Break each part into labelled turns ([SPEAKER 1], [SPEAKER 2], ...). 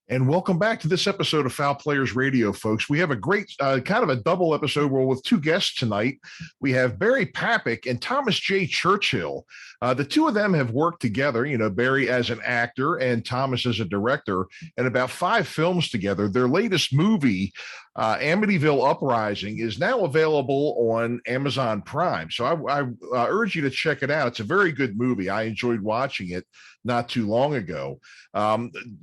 [SPEAKER 1] And welcome back to this episode of Fowl Players Radio, folks. We have a great kind of a double episode where with two guests tonight. We have Barry Papick and Thomas J. Churchill. The two of them have worked together, Barry as an actor and Thomas as a director, in about 5 films together. Their latest movie, Amityville Uprising, is now available on Amazon Prime. So I urge you to check it out. It's a very good movie. I enjoyed watching it not too long ago.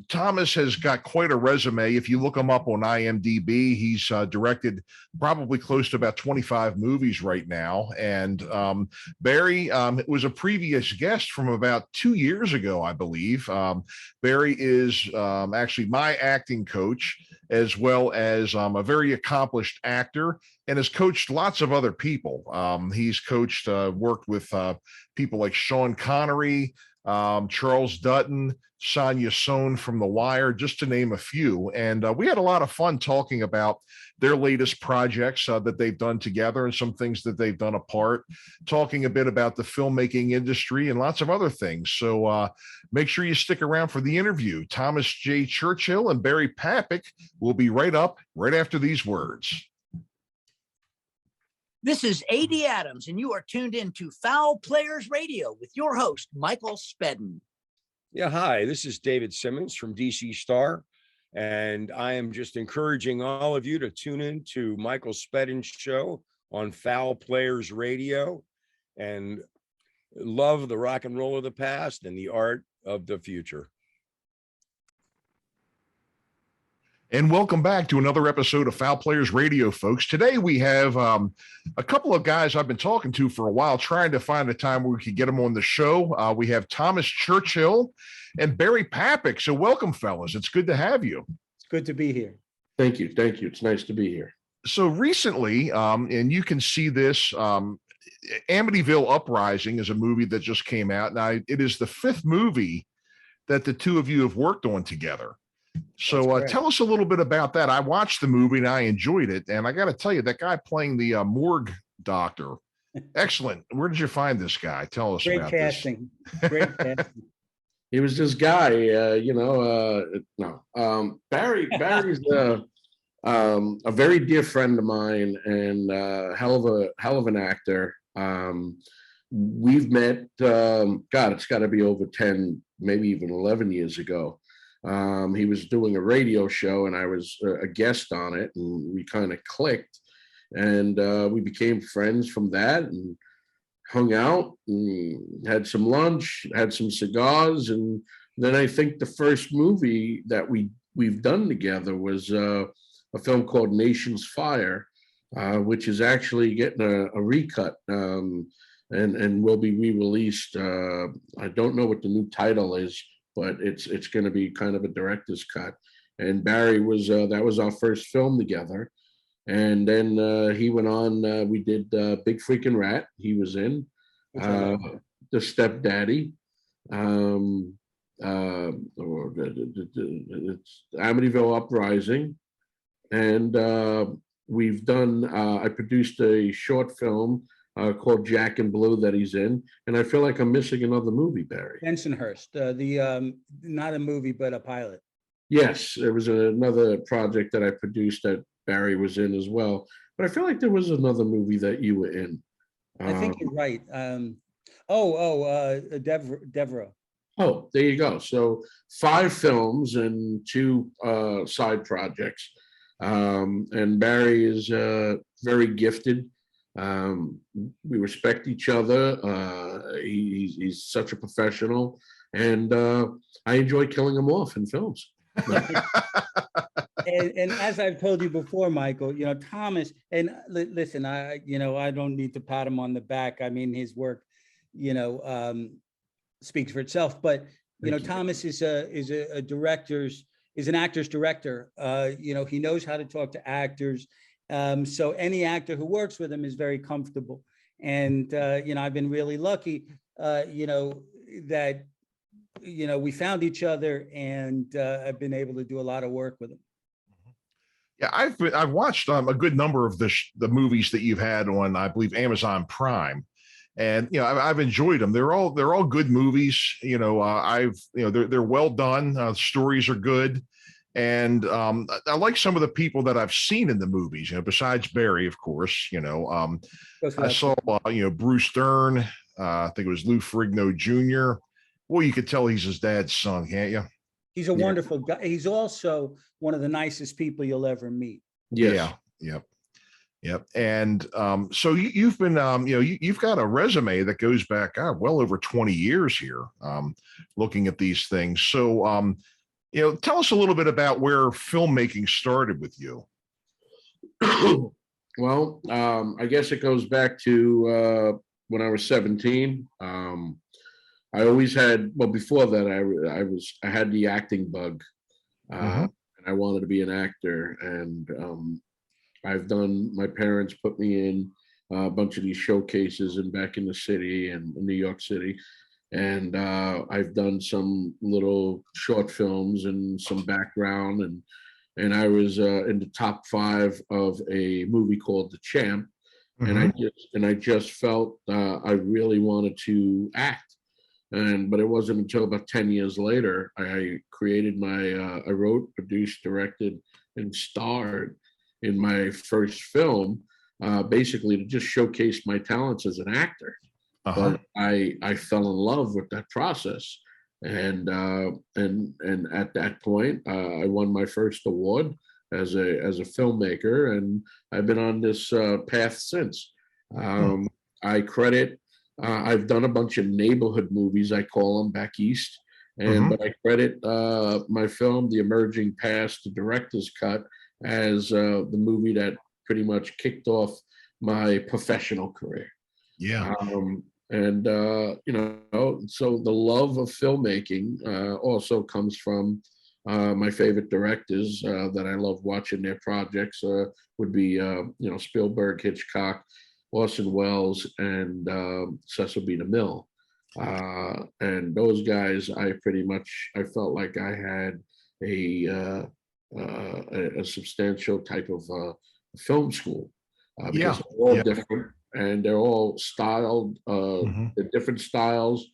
[SPEAKER 1] Thomas has got quite a resume. If you look him up on IMDb, he's directed probably close to about 25 movies right now. And Barry was a previous guest from about 2 years ago, I believe. Barry is actually my acting coach, as well as a very accomplished actor, and has coached lots of other people. He's coached, worked with people like Sean Connery, Charles Dutton, Sonja Sohn from The Wire, just to name a few. And we had a lot of fun talking about their latest projects that they've done together and some things that they've done apart, talking a bit about the filmmaking industry and lots of other things. So make sure you stick around for the interview. Thomas J. Churchill and Barry Papick will be right up right after these words.
[SPEAKER 2] This is A.D. Adams, and you are tuned in to Fowl Players Radio with your host, Michael Spedden.
[SPEAKER 3] Yeah, hi, this is David Simmons from DC Star, and I am just encouraging all of you to tune in to Michael Spedden's show on Fowl Players Radio and love the rock and roll of the past and the art of the future.
[SPEAKER 1] And welcome back to another episode of Fowl Players Radio, folks. Today we have a couple of guys I've been talking to for a while, trying to find a time where we could get them on the show. We have Thomas Churchill and Barry Papick. So welcome, fellas. It's good to have you.
[SPEAKER 4] It's good to be here.
[SPEAKER 5] Thank you. Thank you. It's nice to be here.
[SPEAKER 1] So recently, and you can see this, Amityville Uprising is a movie that just came out. Now, it is the 5th movie that the two of you have worked on together. So tell us a little bit about that. I watched the movie and I enjoyed it. And I got to tell you, that guy playing the morgue doctor, excellent. Where did you find this guy? Tell us about
[SPEAKER 4] casting. Great casting.
[SPEAKER 5] He was this guy, Barry's a very dear friend of mine and hell of an actor. We've met, it's got to be over 10, maybe even 11 years ago. He was doing a radio show and I was a guest on it, and we kind of clicked, and we became friends from that and hung out and had some lunch, had some cigars. And then I think the first movie that we've done together was a film called Nation's Fire, which is actually getting a recut and will be re-released. I don't know what the new title is, but it's going to be kind of a director's cut. And Barry was, that was our first film together. And then he went on, we did Big Freaking Rat, he was in, The Stepdaddy, it's Amityville Uprising. And we've done, I produced a short film called Jack and Blue that he's in, and I feel like I'm missing another movie, Barry.
[SPEAKER 4] Bensonhurst, not a movie but a pilot.
[SPEAKER 5] Yes, there was another project that I produced that Barry was in as well, but I feel like there was another movie that you were in.
[SPEAKER 4] I think you're right. Deborah.
[SPEAKER 5] Oh, there you go. So 5 films and 2 side projects, and Barry is very gifted. We respect each other. He's such a professional, and I enjoy killing him off in films.
[SPEAKER 4] and as I've told you before, Michael, Thomas, and listen, I don't need to pat him on the back. I mean, his work, speaks for itself. But Thomas is an actor's director. He knows how to talk to actors. So any actor who works with him is very comfortable. And, I've been really lucky, that, we found each other, and I've been able to do a lot of work with him.
[SPEAKER 1] Yeah, I've watched a good number of the movies that you've had on, I believe, Amazon Prime. And I've enjoyed them. They're all good movies. They're well done. Stories are good. And I like some of the people that I've seen in the movies, besides Barry, of course. I saw, Bruce Dern. I think it was Lou Ferrigno Jr. Well, you could tell he's his dad's son, can't you?
[SPEAKER 4] He's a wonderful guy. He's also one of the nicest people you'll ever meet.
[SPEAKER 5] Yes.
[SPEAKER 1] Yeah. Yep. And so you've been, you've got a resume that goes back well over 20 years here, looking at these things. So, tell us a little bit about where filmmaking started with you.
[SPEAKER 5] Well, I guess it goes back to when I was 17. I always had, well, before that, I had the acting bug, and I wanted to be an actor. And my parents put me in a bunch of these showcases and back in the city and in New York City. And I've done some little short films and some background, and I was in the top 5 of a movie called The Champ, and I just felt I really wanted to act, but it wasn't until about 10 years later I created I wrote, produced, directed, and starred in my first film, basically to just showcase my talents as an actor. But I fell in love with that process, and at that point, I won my first award as a filmmaker, and I've been on this path since. I've done a bunch of neighborhood movies, I call them, back east, but I credit my film, The Emerging Past, the director's cut, as the movie that pretty much kicked off my professional career.
[SPEAKER 1] Yeah.
[SPEAKER 5] So the love of filmmaking also comes from my favorite directors that I love watching their projects would be, Spielberg, Hitchcock, Orson Welles, and Cecil B. DeMille. And those guys, I felt like I had a substantial type of film school because they're all different. And they're all styled, different styles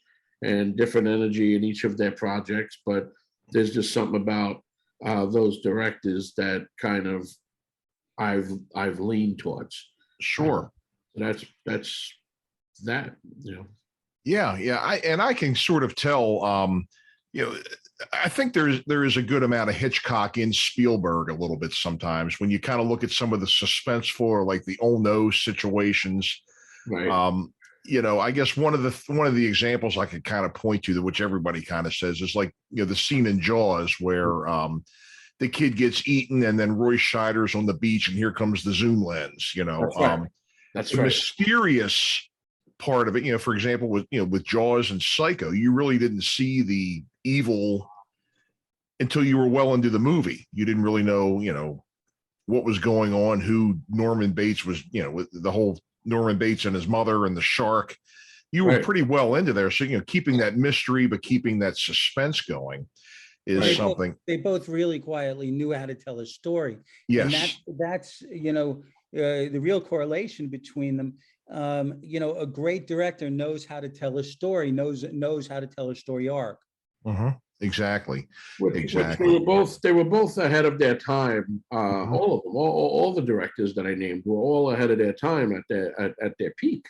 [SPEAKER 5] and different energy in each of their projects. But there's just something about those directors that kind of I've leaned towards.
[SPEAKER 1] Sure.
[SPEAKER 5] That's that.
[SPEAKER 1] Yeah. I can sort of tell. I think there is a good amount of Hitchcock in Spielberg a little bit sometimes when you kind of look at some of the suspenseful, like the oh no situations.
[SPEAKER 5] Right.
[SPEAKER 1] I guess one of the examples I could kind of point to, which everybody kind of says, is like the scene in Jaws where the kid gets eaten and then Roy Scheider's on the beach and here comes the zoom lens.
[SPEAKER 5] That's
[SPEAKER 1] the mysterious part of it. For example, with Jaws and Psycho, you really didn't see the evil until you were well into the movie. You didn't really know, what was going on, who Norman Bates was, with the whole Norman Bates and his mother and the shark. You were pretty well into there. So, keeping that mystery, but keeping that suspense going is something.
[SPEAKER 4] They both really quietly knew how to tell a story.
[SPEAKER 1] Yes.
[SPEAKER 4] And that's the real correlation between them. A great director knows how to tell a story, knows how to tell a story arc.
[SPEAKER 1] Exactly.
[SPEAKER 5] Exactly. They were both ahead of their time. All of them, all the directors that I named were all ahead of their time at their peak.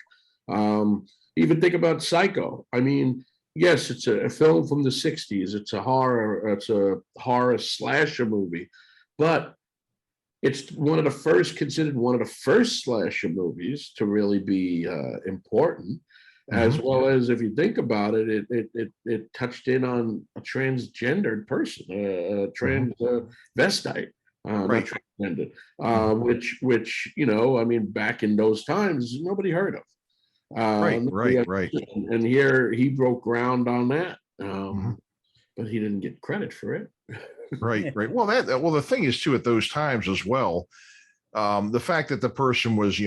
[SPEAKER 5] Even think about Psycho. I mean, yes, it's a film from the 60s. It's a horror slasher movie, but it's considered one of the first slasher movies to really be important. As well as, if you think about it, it touched in on a transgendered person, a transvestite, not transgendered, which back in those times nobody heard of.
[SPEAKER 1] Right.
[SPEAKER 5] And here he broke ground on that, but he didn't get credit for it.
[SPEAKER 1] Right. Well, the thing is too, at those times as well, the fact that the person was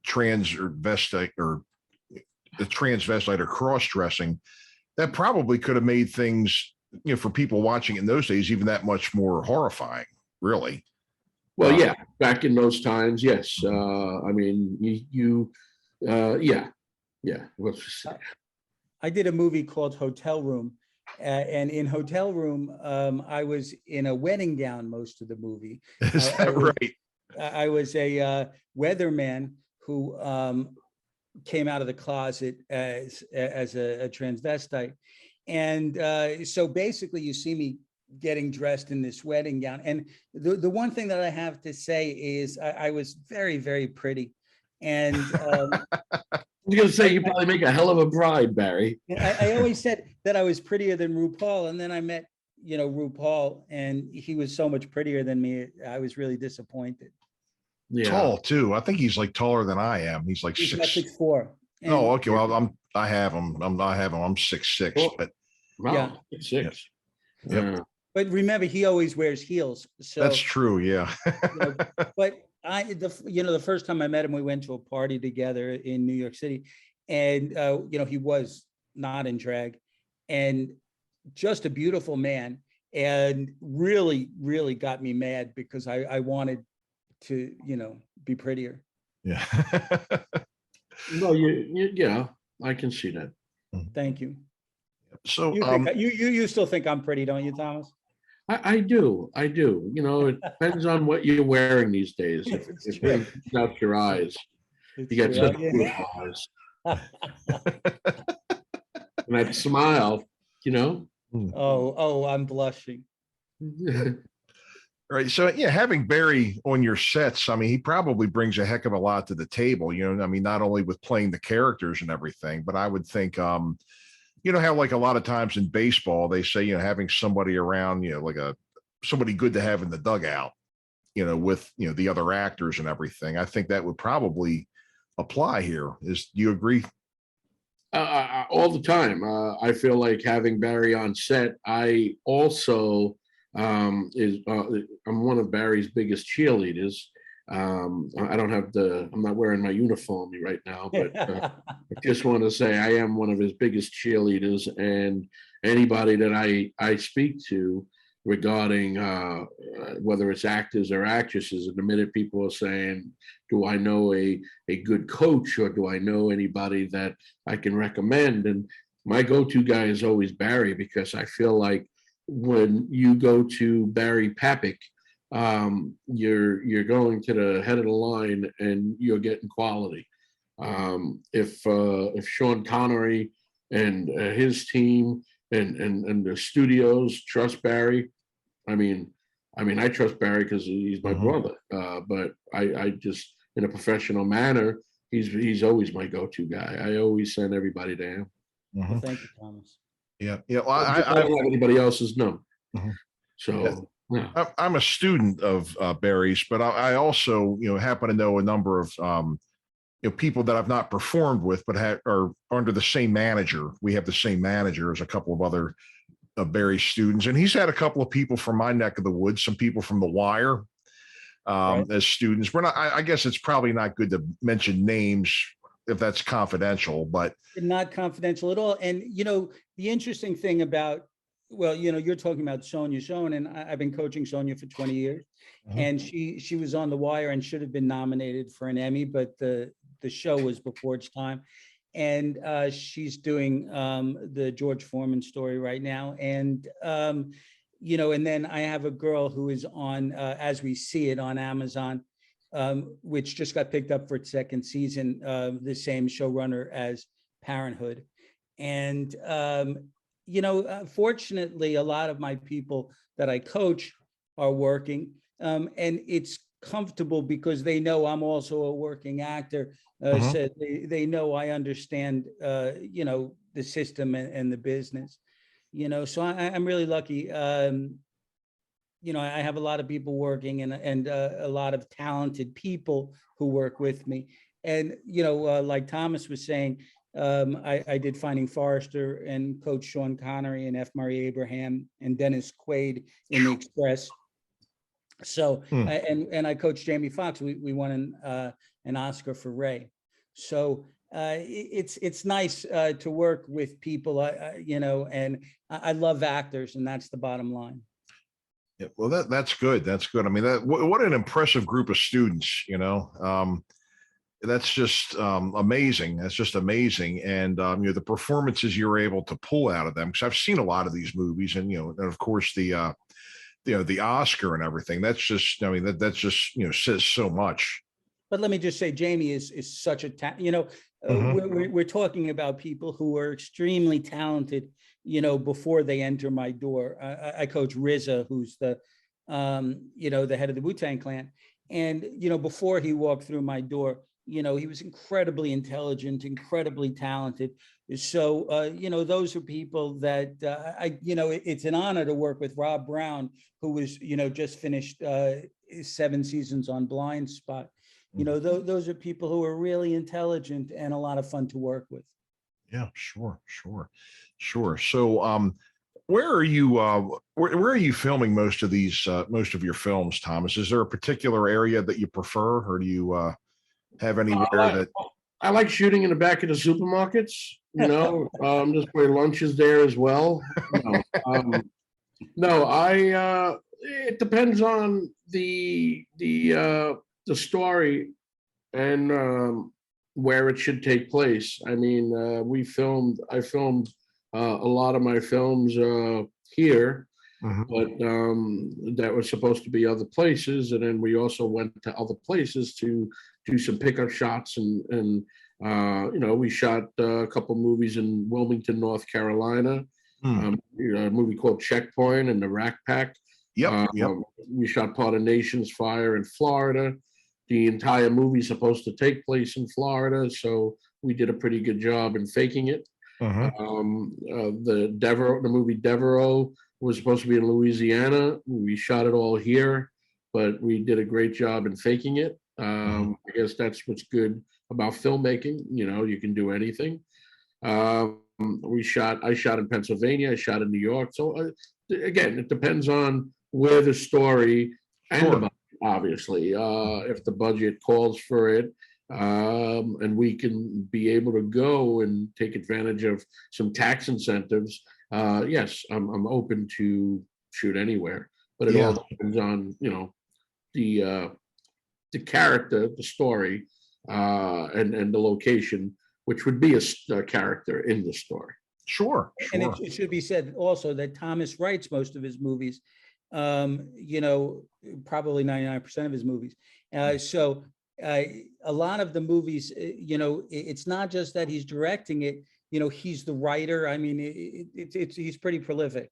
[SPEAKER 1] trans or vestite or the transvestite or cross-dressing, that probably could have made things, for people watching in those days, even that much more horrifying, really.
[SPEAKER 5] Well, yeah, back in those times, yes. I mean, yeah. Let's just say.
[SPEAKER 4] I did a movie called Hotel Room, And in Hotel Room, I was in a wedding gown most of the movie.
[SPEAKER 1] Is that right?
[SPEAKER 4] I was a weatherman who came out of the closet as a transvestite. And so basically you see me getting dressed in this wedding gown. And the one thing that I have to say is I was very, very pretty. And
[SPEAKER 5] I was going to say, you probably make a hell of a bride, Barry.
[SPEAKER 4] I always said that I was prettier than RuPaul. And then I met, RuPaul, and he was so much prettier than me. I was really disappointed.
[SPEAKER 5] Yeah.
[SPEAKER 1] Tall too. I think he's like taller than I am. He's like
[SPEAKER 4] He's
[SPEAKER 1] 6'4". Oh, okay. Well, I have him. I'm 6'6",
[SPEAKER 5] Oh,
[SPEAKER 1] but
[SPEAKER 5] wow,
[SPEAKER 4] Yeah.
[SPEAKER 5] 6'6".
[SPEAKER 1] Yep.
[SPEAKER 4] But remember, he always wears heels. So
[SPEAKER 1] that's true. Yeah.
[SPEAKER 4] but the first time I met him, we went to a party together in New York City, and he was not in drag, and just a beautiful man, and really, really got me mad because I wanted to, be prettier.
[SPEAKER 1] Yeah.
[SPEAKER 5] No, yeah, I can see that.
[SPEAKER 4] Thank you.
[SPEAKER 1] So
[SPEAKER 4] You still think I'm pretty, don't you, Thomas?
[SPEAKER 5] I do. It depends on what you're wearing these days. If it brings out your eyes, you get such beautiful eyes. And that smile,
[SPEAKER 4] Oh, I'm blushing.
[SPEAKER 1] Right. So yeah, having Barry on your sets, I mean, he probably brings a heck of a lot to the table, I mean, not only with playing the characters and everything, but I would think, how like a lot of times in baseball, they say, having somebody around, like somebody good to have in the dugout, with, the other actors and everything. I think that would probably apply here. Do you agree?
[SPEAKER 5] All the time. I feel like having Barry on set, I also, I'm one of Barry's biggest cheerleaders. I don't have I'm not wearing my uniform right now, but I just want to say I am one of his biggest cheerleaders, and anybody that I speak to regarding whether it's actors or actresses, and the minute people are saying, do I know a good coach, or do I know anybody that I can recommend? And my go-to guy is always Barry, because I feel like when you go to Barry Papick, you're going to the head of the line and you're getting quality. If Sean Connery and his team and the studios trust Barry, I mean, I trust Barry because he's my brother. But I just, in a professional manner, he's always my go-to guy. I always send everybody to him.
[SPEAKER 4] Well, thank you, Thomas.
[SPEAKER 1] Yeah. Yeah. Well,
[SPEAKER 5] I don't have anybody else's number. So yeah.
[SPEAKER 1] I'm a student of Barry's, but I also, happen to know a number of, people that I've not performed with, but are under the same manager. We have the same manager as a couple of other Barry's students, and he's had a couple of people from my neck of the woods, some people from The Wire
[SPEAKER 4] Right.
[SPEAKER 1] as students. We're not. I guess it's probably not good to mention names if that's confidential, but
[SPEAKER 4] Not confidential at all. And, the interesting thing about, well, you're talking about Sonja Sohn, and I've been coaching Sonja for 20 years. And she was on The Wire and should have been nominated for an Emmy, but the show was before its time. And she's doing the George Foreman story right now. And, and then I have a girl who is on As We See It on Amazon, which just got picked up for its second season, the same showrunner as Parenthood. And, fortunately, a lot of my people that I coach are working, and it's comfortable because they know I'm also a working actor. So they know I understand, the system and the business, so I'm really lucky. I have a lot of people working and a lot of talented people who work with me. And, like Thomas was saying, I did Finding Forrester and Coach Sean Connery and F. Murray Abraham and Dennis Quaid in The Express. So, and I coached Jamie Foxx. We won an Oscar for Ray. So it's nice to work with people, and I love actors, and that's the bottom line.
[SPEAKER 1] Yeah, well, that's good. That's good. I mean, what an impressive group of students, that's just amazing. That's just amazing. And the performances you're able to pull out of them, because I've seen a lot of these movies, and and of course the Oscar and everything. That's just, I mean, that's just says so much.
[SPEAKER 4] But let me just say, Jamie is such a we're talking about people who are extremely talented, before they enter my door. I coach RZA, who's the the head of the Wu-Tang Clan, and before he walked through my door, he was incredibly intelligent, incredibly talented. So, those are people that it's an honor to work with Rob Brown, who was, just finished 7 seasons on Blind Spot. Those are people who are really intelligent and a lot of fun to work with.
[SPEAKER 1] Yeah, sure. So, where are you? Where are you filming most of your films, Thomas? Is there a particular area that you prefer, or do you have anywhere that?
[SPEAKER 5] I like shooting in the back of the supermarkets. Just where lunch is there as well. It depends on the story and where it should take place. I mean, I filmed a lot of my films here, but that was supposed to be other places, and then we also went to other places to do some pickup shots, and we shot a couple movies in Wilmington, North Carolina. A movie called Checkpoint and the Rack Pack.
[SPEAKER 1] Yep.
[SPEAKER 5] We shot part of Nation's Fire in Florida. The entire movie is supposed to take place in Florida, so we did a pretty good job in faking it. The movie Devereaux was supposed to be in Louisiana. We shot it all here, but we did a great job in faking it. I guess that's what's good about filmmaking. You can do anything. I shot in Pennsylvania. I shot in New York. So again, it depends on where the story and the budget, obviously. If the budget calls for it, and we can be able to go and take advantage of some tax incentives, yes, I'm open to shoot anywhere. But it all depends on the character, the story, and the location, which would be a character in the story.
[SPEAKER 1] Sure.
[SPEAKER 4] And it should be said also that Thomas writes most of his movies, probably 99% of his movies. So a lot of the movies, it's not just that he's directing it, he's the writer. I mean, he's pretty prolific.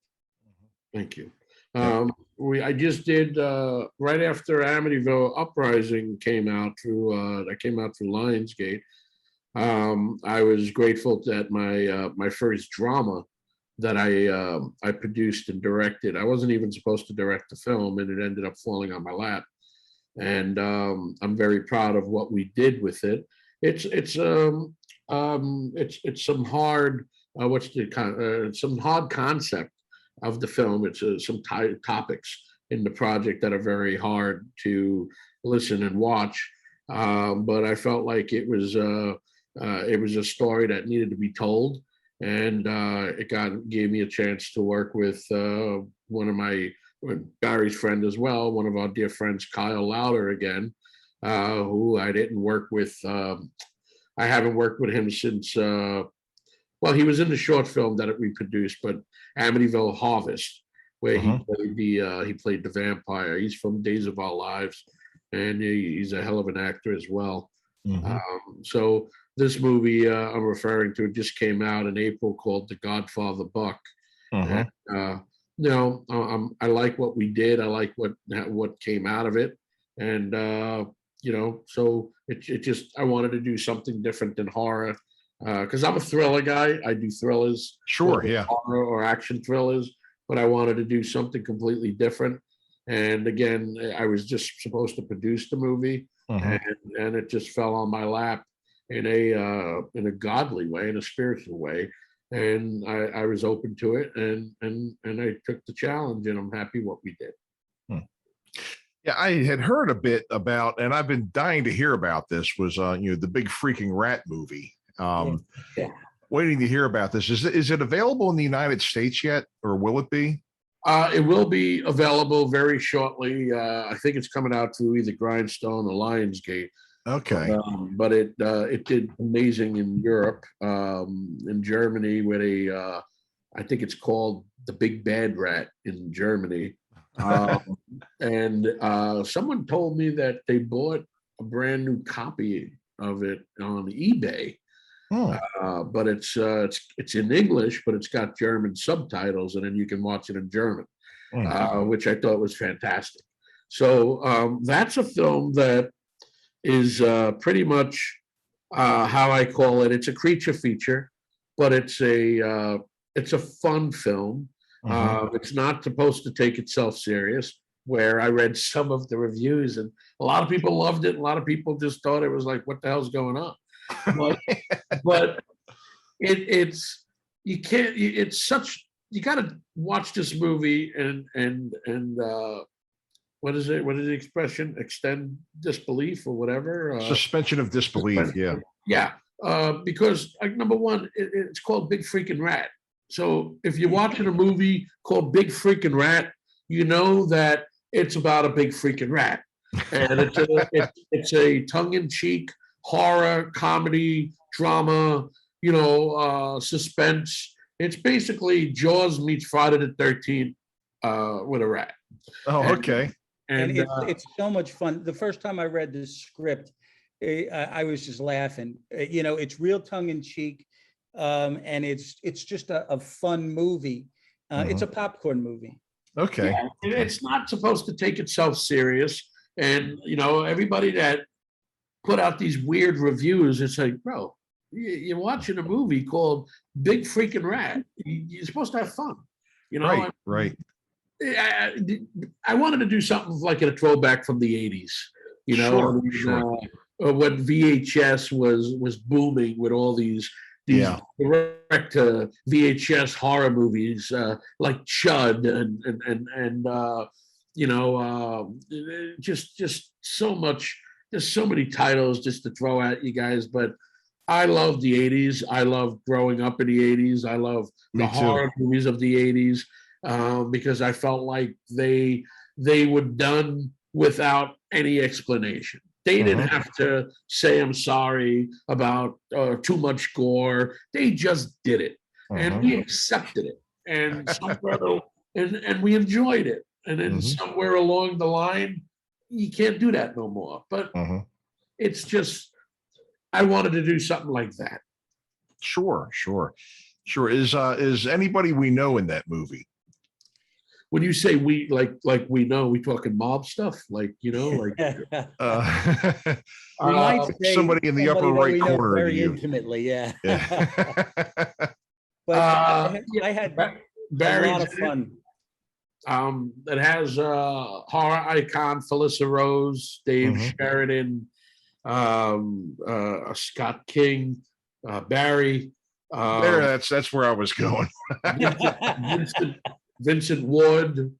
[SPEAKER 5] Thank you. I just did right after Amityville Uprising came out through Lionsgate. I was grateful that my first drama that I produced and directed. I wasn't even supposed to direct the film, and it ended up falling on my lap. And I'm very proud of what we did with it. It's some hard some hard concept of the film. It's some topics in the project that are very hard to listen and watch. But I felt like it was a story that needed to be told, and it gave me a chance to work with one of Barry's friend as well, one of our dear friends, Kyle Lauder again, who I didn't work with. I haven't worked with him since. He was in the short film that we produced, but Amityville Harvest, where he played the vampire. He's from Days of Our Lives, and he's a hell of an actor as well. So this movie I'm referring to just came out in April, called The Godfather Buck. And, I like what we did. I like what came out of it, and so it just, I wanted to do something different than horror, because I'm a thriller guy. I do thrillers, horror or action thrillers, but I wanted to do something completely different. And again, I was just supposed to produce the movie, and it just fell on my lap in a godly way, in a spiritual way. And I was open to it, and I took the challenge, and I'm happy what we did.
[SPEAKER 1] Yeah, I had heard a bit about, and I've been dying to hear about this, was the Big Freaking Rat movie. Waiting to hear about this. Is it available in the United States yet, or will it be?
[SPEAKER 5] It will be available very shortly. I think it's coming out through either Grindstone or Lionsgate.
[SPEAKER 1] Okay.
[SPEAKER 5] But it did amazing in Europe, in Germany, where they I think it's called The Big Bad Rat in Germany. And someone told me that they bought a brand new copy of it on eBay.
[SPEAKER 1] Oh,
[SPEAKER 5] But it's in English, but it's got German subtitles, and then you can watch it in German, which I thought was fantastic. So that's a film that is pretty much how I call it. It's a creature feature, but it's a fun film. It's not supposed to take itself serious. Where I read some of the reviews, and a lot of people loved it. A lot of people just thought it was like, "What the hell's going on?" But it's you can't. It's such you got to watch this movie and what is it? What is the expression? Extend disbelief or whatever.
[SPEAKER 1] suspension of disbelief. Yeah.
[SPEAKER 5] Yeah, because number one, it's called Big Freaking Rat. So if you're watching a movie called Big Freaking Rat, you know that it's about a big freaking rat, and it's a tongue-in-cheek horror, comedy, drama, suspense. It's basically Jaws meets Friday the 13th with a rat.
[SPEAKER 1] Oh, okay.
[SPEAKER 4] And it's so much fun. The first time I read this script, I was just laughing. It's real tongue in cheek, and it's just a fun movie. It's a popcorn movie.
[SPEAKER 1] Okay.
[SPEAKER 5] Yeah, it's not supposed to take itself serious, and everybody that put out these weird reviews, it's like, bro, you're watching a movie called Big Freaking Rat. You're supposed to have fun,
[SPEAKER 1] Right.
[SPEAKER 5] I wanted to do something like a throwback from the 80s,
[SPEAKER 1] Sure.
[SPEAKER 5] When VHS was booming with all these direct VHS horror movies like Chud and just so much. There's so many titles just to throw at you guys, but I love the 80s. I love growing up in the 80s. I love the horror movies of the 80s. Because I felt like they were done without any explanation. They didn't have to say I'm sorry about too much gore. They just did it, and we accepted it, and and we enjoyed it. And then somewhere along the line, you can't do that no more. But it's just I wanted to do something like that.
[SPEAKER 1] Sure. Is anybody we know in that movie?
[SPEAKER 5] When you say we like we know, we talking mob stuff, like
[SPEAKER 4] We
[SPEAKER 1] might say somebody in the upper right corner
[SPEAKER 4] very
[SPEAKER 1] of you.
[SPEAKER 4] Intimately, yeah.
[SPEAKER 5] But
[SPEAKER 4] I had a lot of fun.
[SPEAKER 5] It has horror icon Felissa Rose, Dave Sheridan, Scott King, Barry.
[SPEAKER 1] That's where I was going.
[SPEAKER 5] Vincent Wood,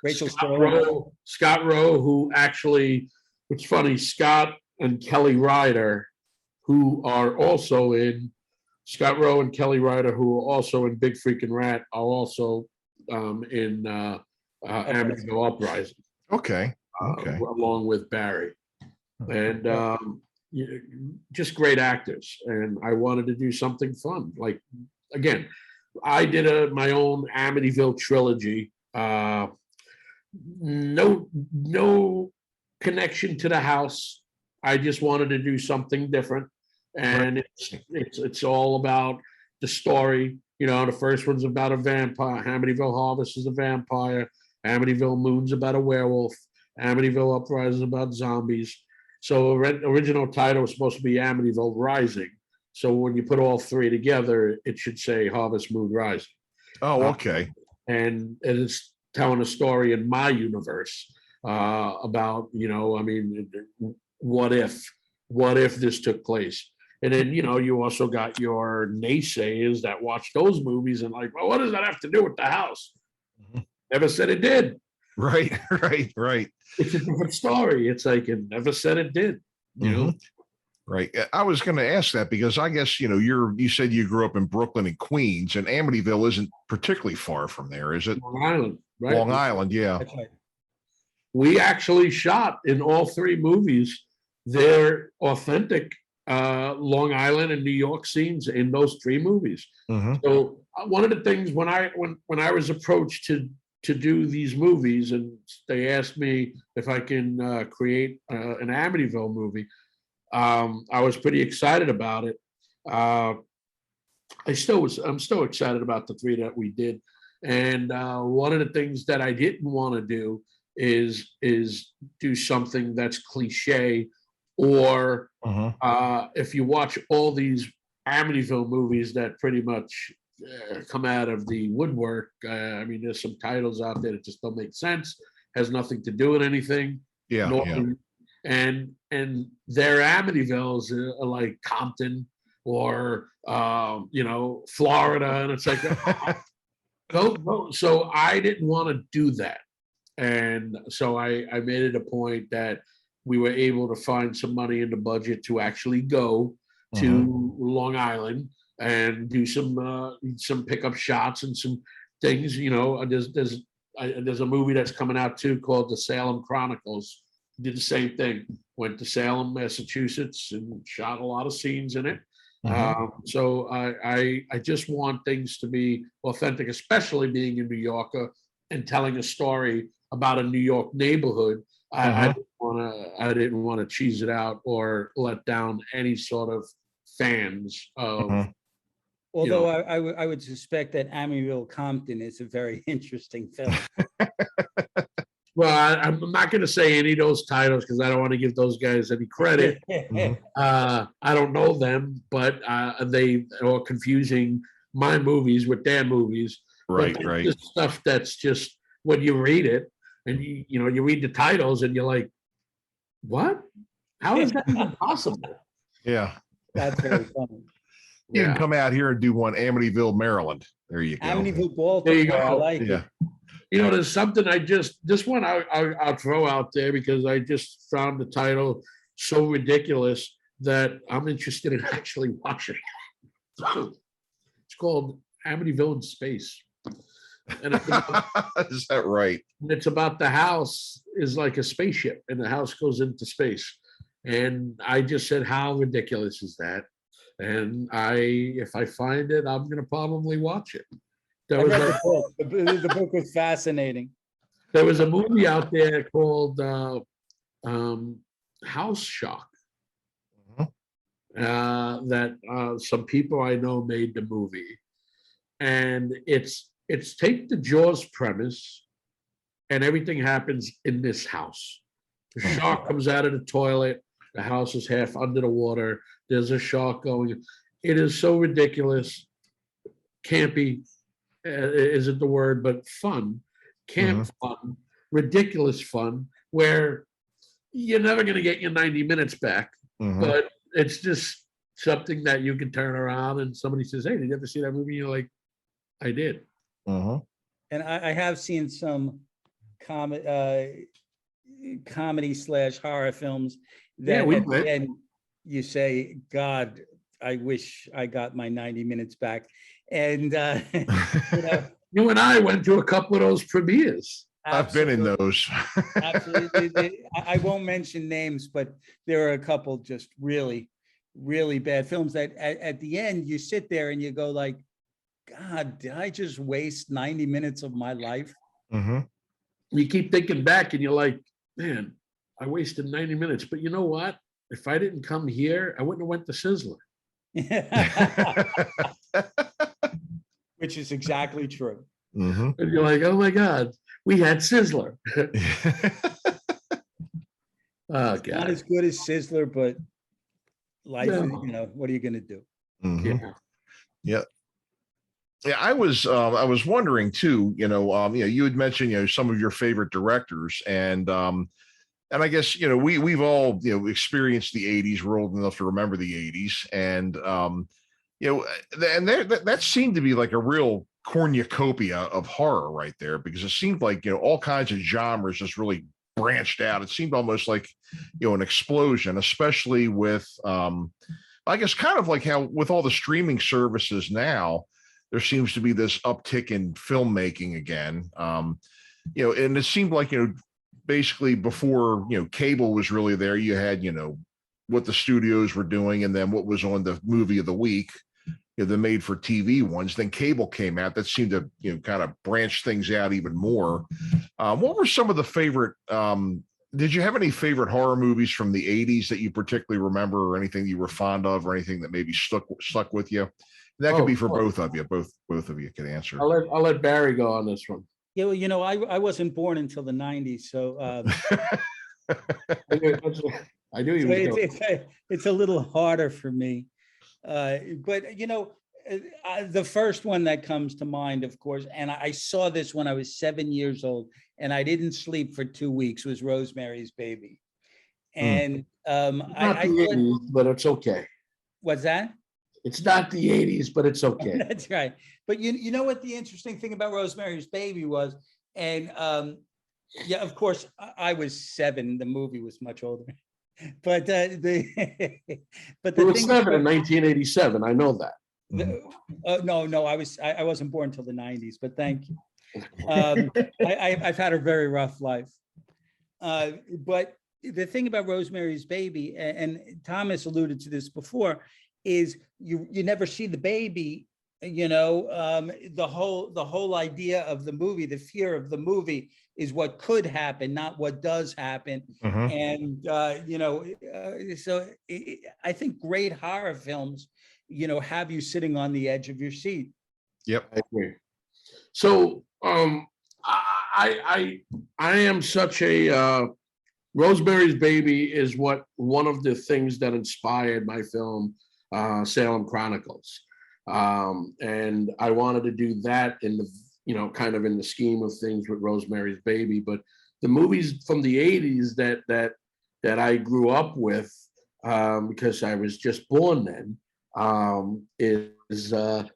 [SPEAKER 4] Rachel
[SPEAKER 5] Scott Rowe, who actually, it's funny, Scott and Kelly Ryder, who are also in Scott Rowe and Kelly Ryder, who are also in Big Freaking Rat, are also in Amityville Uprising.
[SPEAKER 1] Okay.
[SPEAKER 5] Along with Barry, and just great actors. And I wanted to do something fun. Like, again, I did my own Amityville trilogy. No connection to the house. I just wanted to do something different, and it's all about the story. The first one's about a vampire. Amityville Harvest is a vampire. Amityville Moon's about a werewolf. Amityville Uprising is about zombies. So original title was supposed to be Amityville Rising. So when you put all three together, it should say Harvest Moon Rising.
[SPEAKER 1] Oh, okay.
[SPEAKER 5] And it's telling a story in my universe about, what if this took place? And then, you also got your naysayers that watch those movies and like, well, what does that have to do with the house? Never said it did.
[SPEAKER 1] Right.
[SPEAKER 5] It's a different story. It's like it never said it did, you know?
[SPEAKER 1] Right. I was going to ask that because I guess, you said you grew up in Brooklyn and Queens, and Amityville isn't particularly far from there, is it?
[SPEAKER 5] Long Island, right?
[SPEAKER 1] Long Island, yeah.
[SPEAKER 4] That's right.
[SPEAKER 5] we actually shot in all three movies their authentic Long Island and New York scenes in those three movies. So one of the things when I was approached to do these movies, and they asked me if I can create an Amityville movie, I was pretty excited about it. I'm still excited about the three that we did. And one of the things that I didn't want to do is do something that's cliche, or if you watch all these Amityville movies that pretty much come out of the woodwork. I mean, there's some titles out there that just don't make sense, has nothing to do with anything. And their Amityvilles are like Compton or Florida, and it's like no. So I didn't want to do that, and so I made it a point that we were able to find some money in the budget to actually go to Long Island and do some pickup shots and some things. There's a movie that's coming out too called the Salem Chronicles. Did the same thing. Went to Salem, Massachusetts, and shot a lot of scenes in it. So I just want things to be authentic, especially being a New Yorker and telling a story about a New York neighborhood. I didn't want to cheese it out or let down any sort of fans of.
[SPEAKER 4] Although I would suspect that Amityville Compton is a very interesting film.
[SPEAKER 5] Well, I'm not going to say any of those titles because I don't want to give those guys any credit. I don't know them, but they are confusing my movies with their movies.
[SPEAKER 1] Right.
[SPEAKER 5] Just stuff that's just when you read it and you read the titles and you're like, what? How is that even possible?
[SPEAKER 1] Yeah.
[SPEAKER 4] That's very funny.
[SPEAKER 1] You can come out here and do one, Amityville, Maryland. There you go.
[SPEAKER 4] Amityville, Baltimore.
[SPEAKER 5] There you go.
[SPEAKER 4] I like it.
[SPEAKER 5] There's something this one I'll throw out there because I just found the title so ridiculous that I'm interested in actually watching it. It's called Amityville in Space. And it's about,
[SPEAKER 1] is that right?
[SPEAKER 5] It's about the house is like a spaceship and the house goes into space. And I just said, how ridiculous is that? And if I find it, I'm going to probably watch it.
[SPEAKER 4] The book was fascinating.
[SPEAKER 5] There was a movie out there called House Shock that some people I know made the movie, and it's take the Jaws premise, and everything happens in this house. The shark comes out of the toilet. The house is half under the water. There's a shark going. It is so ridiculous, campy. Isn't the word, but fun, camp fun, ridiculous fun, where you're never going to get your 90 minutes back, but it's just something that you can turn around and somebody says, hey, did you ever see that movie? You're like, I did.
[SPEAKER 4] And I have seen some comedy / horror films that at the end you say, God, I wish I got my 90 minutes back. And
[SPEAKER 5] you and I went to a couple of those premieres.
[SPEAKER 1] I've been in those.
[SPEAKER 4] Absolutely. I won't mention names, but there are a couple just really, really bad films that at the end you sit there and you go like, God, did I just waste 90 minutes of my life?
[SPEAKER 5] You keep thinking back and you're like, man, I wasted 90 minutes. But you know what? If I didn't come here, I wouldn't have went to Sizzler.
[SPEAKER 4] Which is exactly true.
[SPEAKER 5] And you're like, oh my God, we had Sizzler. Oh God.
[SPEAKER 4] Not as good as Sizzler, but life, what are you going to do?
[SPEAKER 1] Yeah. I was wondering too, you had mentioned, some of your favorite directors, and I guess, we've all, experienced the 80s. We're old enough to remember the 80s. And, and that seemed to be like a real cornucopia of horror right there, because it seemed like, all kinds of genres just really branched out. It seemed almost like, an explosion, especially with, I guess, kind of like how with all the streaming services now, there seems to be this uptick in filmmaking again. And it seemed like, basically before, cable was really there, you had, what the studios were doing and then what was on the movie of the week, the made for TV ones. Then cable came out that seemed to, kind of branch things out even more. What were some of the favorite, did you have any favorite horror movies from the 80s that you particularly remember, or anything you were fond of, or anything that maybe stuck with you? That could be for both of you. Both of you can answer.
[SPEAKER 5] I'll let Barry go on this one.
[SPEAKER 4] Yeah, well, I wasn't born until the 90s, so
[SPEAKER 5] I knew
[SPEAKER 4] it's a little harder for me. But the first one that comes to mind, of course, and I saw this when I was 7 years old, and I didn't sleep for 2 weeks, was Rosemary's Baby. And
[SPEAKER 5] not the 80s, but it's okay.
[SPEAKER 4] What's that?
[SPEAKER 5] It's not the 80s, but it's okay.
[SPEAKER 4] That's right. But you know what the interesting thing about Rosemary's Baby was? And yeah, of course, I was 7. The movie was much older. But but
[SPEAKER 5] it was 7 in 1987. I know that.
[SPEAKER 4] No, I wasn't born until the 90s. But thank you. I've had a very rough life. But the thing about Rosemary's Baby, and Thomas alluded to this before, is you never see the baby. The whole idea of the movie, the fear of the movie, is what could happen, not what does happen. And so I think great horror films, have you sitting on the edge of your seat.
[SPEAKER 1] Yep,
[SPEAKER 5] I agree. So I am such a Rosemary's Baby is one of the things that inspired my film Salem Chronicles. And I wanted to do that in the, kind of in the scheme of things with Rosemary's Baby. But the movies from the 80s that I grew up with, because I was just born then, is the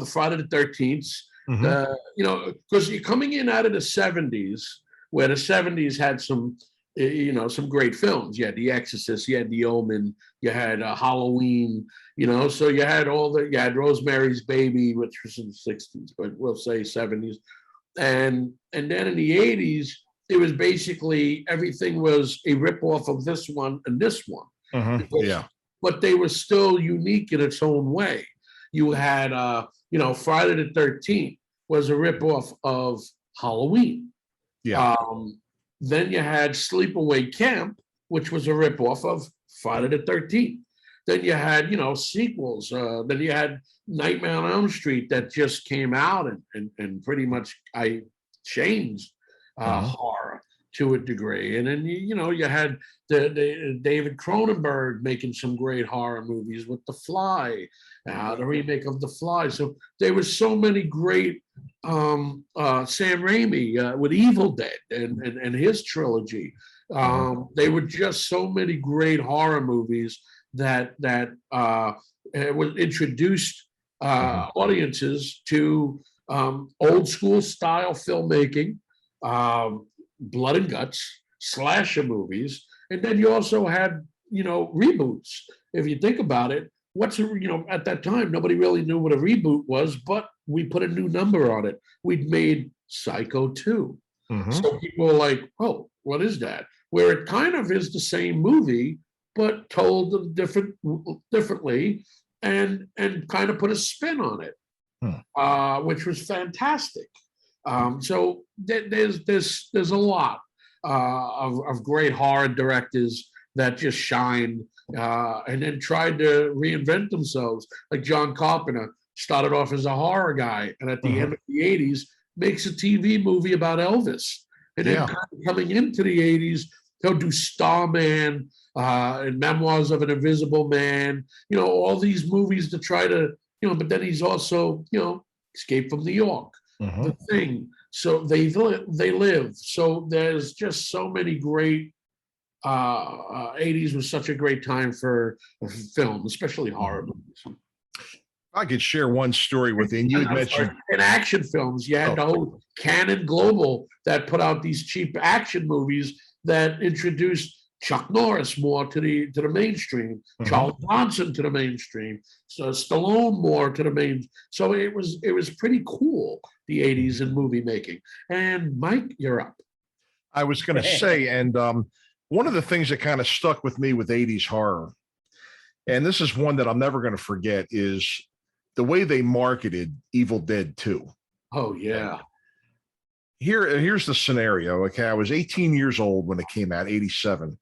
[SPEAKER 5] Friday the 13th. Because you're coming in out of the 70s, where the 70s had some great films. You had The Exorcist, you had The Omen, you had Halloween, so you had Rosemary's Baby, which was in the 60s, but we'll say 70s. And then in the 80s, it was basically everything was a ripoff of this one and this one.
[SPEAKER 1] Yeah.
[SPEAKER 5] But they were still unique in its own way. You had, Friday the 13th was a ripoff of Halloween.
[SPEAKER 1] Yeah.
[SPEAKER 5] Then you had Sleepaway Camp, which was a ripoff of Friday the 13th. Then you had, sequels. Then you had Nightmare on Elm Street that just came out and pretty much I changed horror to a degree. And then, you had the David Cronenberg making some great horror movies with The Fly, the remake of The Fly. So there were so many great Sam Raimi with Evil Dead and his trilogy. They were just so many great horror movies that was introduced audiences to old school style filmmaking, blood and guts, slasher movies, and then you also had reboots. If you think about it, at that time nobody really knew what a reboot was, but we put a new number on it. We'd made Psycho 2. So people were like, oh, what is that? Where it kind of is the same movie, but told differently and kind of put a spin on it, which was fantastic. So there's a lot of great horror directors that just shined and then tried to reinvent themselves. Like John Carpenter started off as a horror guy, and at the end of the 80s makes a TV movie about Elvis. And then kind of coming into the 80s, he'll do Starman and Memoirs of an Invisible Man, all these movies to try to, but then he's also, Escape from New York, The Thing. So they live. So there's just so many great 80s was such a great time for film, especially horror movies.
[SPEAKER 1] I could share one story with you. And you had mentioned
[SPEAKER 5] in action films, you had the whole Canon Global that put out these cheap action movies that introduced Chuck Norris more to the mainstream, Charles Bronson to the mainstream, so Stallone more to the main. So it was pretty cool, the 80s in movie making. And Mike, you're up.
[SPEAKER 1] I was going to say, and one of the things that kind of stuck with me with 80s horror, and this is one that I'm never going to forget, is the way they marketed Evil Dead 2.
[SPEAKER 5] Oh, yeah.
[SPEAKER 1] Here's the scenario. Okay, I was 18 years old when it came out, 87.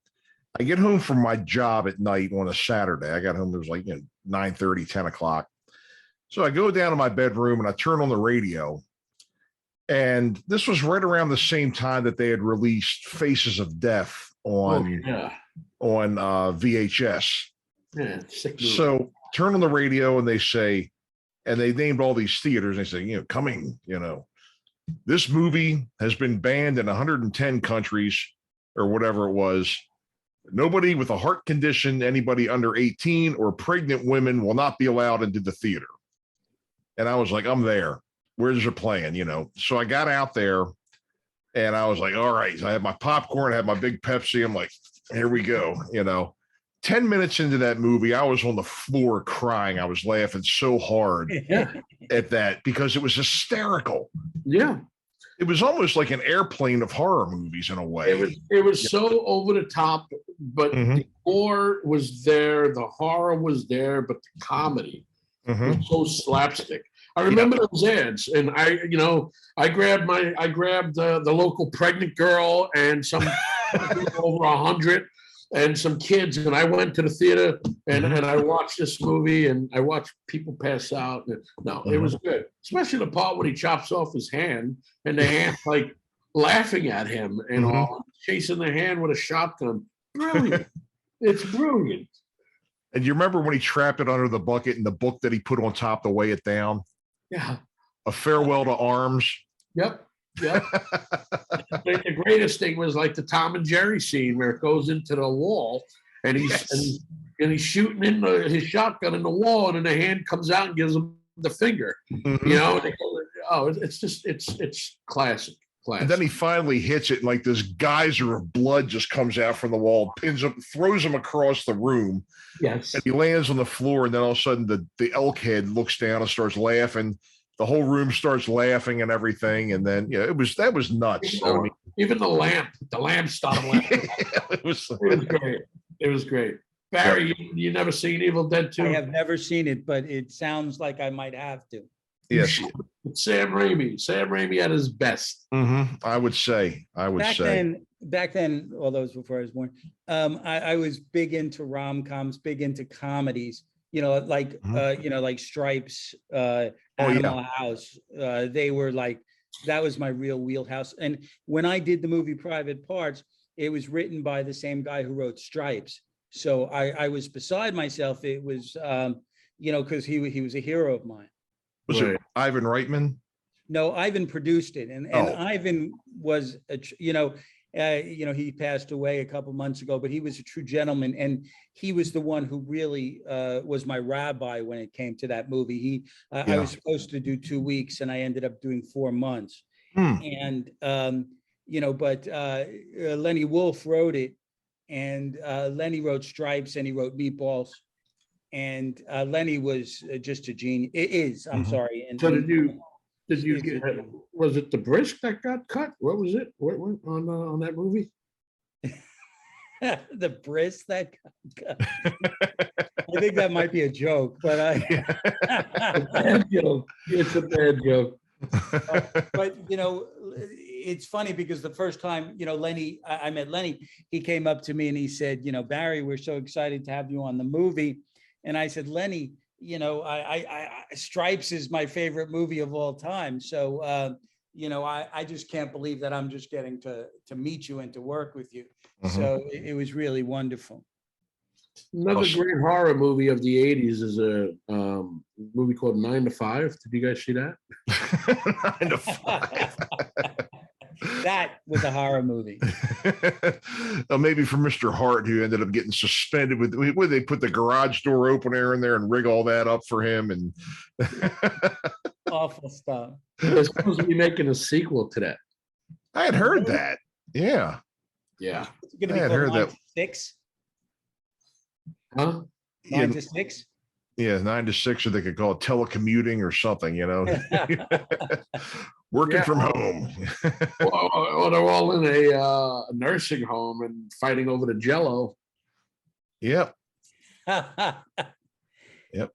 [SPEAKER 1] I get home from my job at night on a Saturday. I got home, it was like 9:30, 10 o'clock. So I go down to my bedroom and I turn on the radio. And this was right around the same time that they had released Faces of Death on VHS.
[SPEAKER 5] Yeah, sick movie.
[SPEAKER 1] So turn on the radio and they say, and they named all these theaters. And they say, coming, this movie has been banned in 110 countries or whatever it was. Nobody with a heart condition, anybody under 18 or pregnant women will not be allowed into the theater. And I was like, I'm there. Where's your plan? So I got out there and I was like, all right. So I had my popcorn, I had my big Pepsi. I'm like, here we go. 10 minutes into that movie, I was on the floor crying. I was laughing so hard at that because it was hysterical.
[SPEAKER 5] Yeah.
[SPEAKER 1] It was almost like an airplane of horror movies in a way.
[SPEAKER 5] It was so over the top, but the gore was there, the horror was there, but the comedy was so slapstick. I remember those ads, and I grabbed the local pregnant girl and some people over 100 and some kids, and I went to the theater and I watched this movie and I watched people pass out. It was good, especially the part when he chops off his hand and the hand like laughing at him and all, chasing the hand with a shotgun. Brilliant! It's brilliant.
[SPEAKER 1] And you remember when he trapped it under the bucket and the book that he put on top to weigh it down?
[SPEAKER 5] Yeah.
[SPEAKER 1] A Farewell to Arms.
[SPEAKER 5] Yep. The greatest thing was like the Tom and Jerry scene where it goes into the wall and he's shooting in his shotgun in the wall and then the hand comes out and gives him the finger. It's classic.
[SPEAKER 1] And then he finally hits it, and like this geyser of blood just comes out from the wall, pins him, throws him across the room.
[SPEAKER 5] Yes.
[SPEAKER 1] And he lands on the floor, and then all of a sudden the elk head looks down and starts laughing. The whole room starts laughing and everything. And then that was nuts.
[SPEAKER 5] Even the lamp started laughing. It was great. It was great. Barry, you never seen Evil Dead 2?
[SPEAKER 4] I have never seen it, but it sounds like I might have to.
[SPEAKER 1] Yes.
[SPEAKER 5] Sam Raimi at his best.
[SPEAKER 1] I would say.
[SPEAKER 4] Back then, although it was before I was born, I was big into rom-coms, big into comedies, like Stripes, Animal House. They were like, that was my real wheelhouse. And when I did the movie Private Parts, it was written by the same guy who wrote Stripes. So I was beside myself. It was, because he was a hero of mine.
[SPEAKER 1] Was it Ivan Reitman?
[SPEAKER 4] No, Ivan produced it, and Ivan was he passed away a couple months ago, but he was a true gentleman, and he was the one who really was my rabbi when it came to that movie. I was supposed to do 2 weeks, and I ended up doing 4 months. And but Lenny Wolf wrote it, and Lenny wrote Stripes, and he wrote Meatballs. And Lenny was just a genius. It is. I'm sorry. And
[SPEAKER 5] so did you get? Was it the brisk that got cut? What was it? What on that movie?
[SPEAKER 4] The brisk that got cut. I think that might be a joke, but
[SPEAKER 5] Bad joke. It's a bad joke.
[SPEAKER 4] But it's funny because the first time Lenny, I met Lenny, he came up to me and he said, Barry, we're so excited to have you on the movie. And I said, Lenny, Stripes is my favorite movie of all time. So, I just can't believe that I'm just getting to meet you and to work with you. So it was really wonderful.
[SPEAKER 5] Another great horror movie of the 80s is a movie called 9 to 5. Did you guys see that?
[SPEAKER 1] 9 to 5.
[SPEAKER 4] That was a horror movie.
[SPEAKER 1] Maybe for Mr. Hart, who ended up getting suspended where they put the garage door opener in there and rig all that up for him, and
[SPEAKER 4] awful stuff.
[SPEAKER 5] They're supposed to be making a sequel to that.
[SPEAKER 1] I had heard that. Yeah.
[SPEAKER 4] It's going to be called 9 to 6.
[SPEAKER 5] Huh?
[SPEAKER 4] 9 to 6.
[SPEAKER 1] Yeah, 9 to 6, or they could call it telecommuting or something, working from home.
[SPEAKER 5] Or they're all in a nursing home and fighting over the Jello.
[SPEAKER 1] Yep. Yep.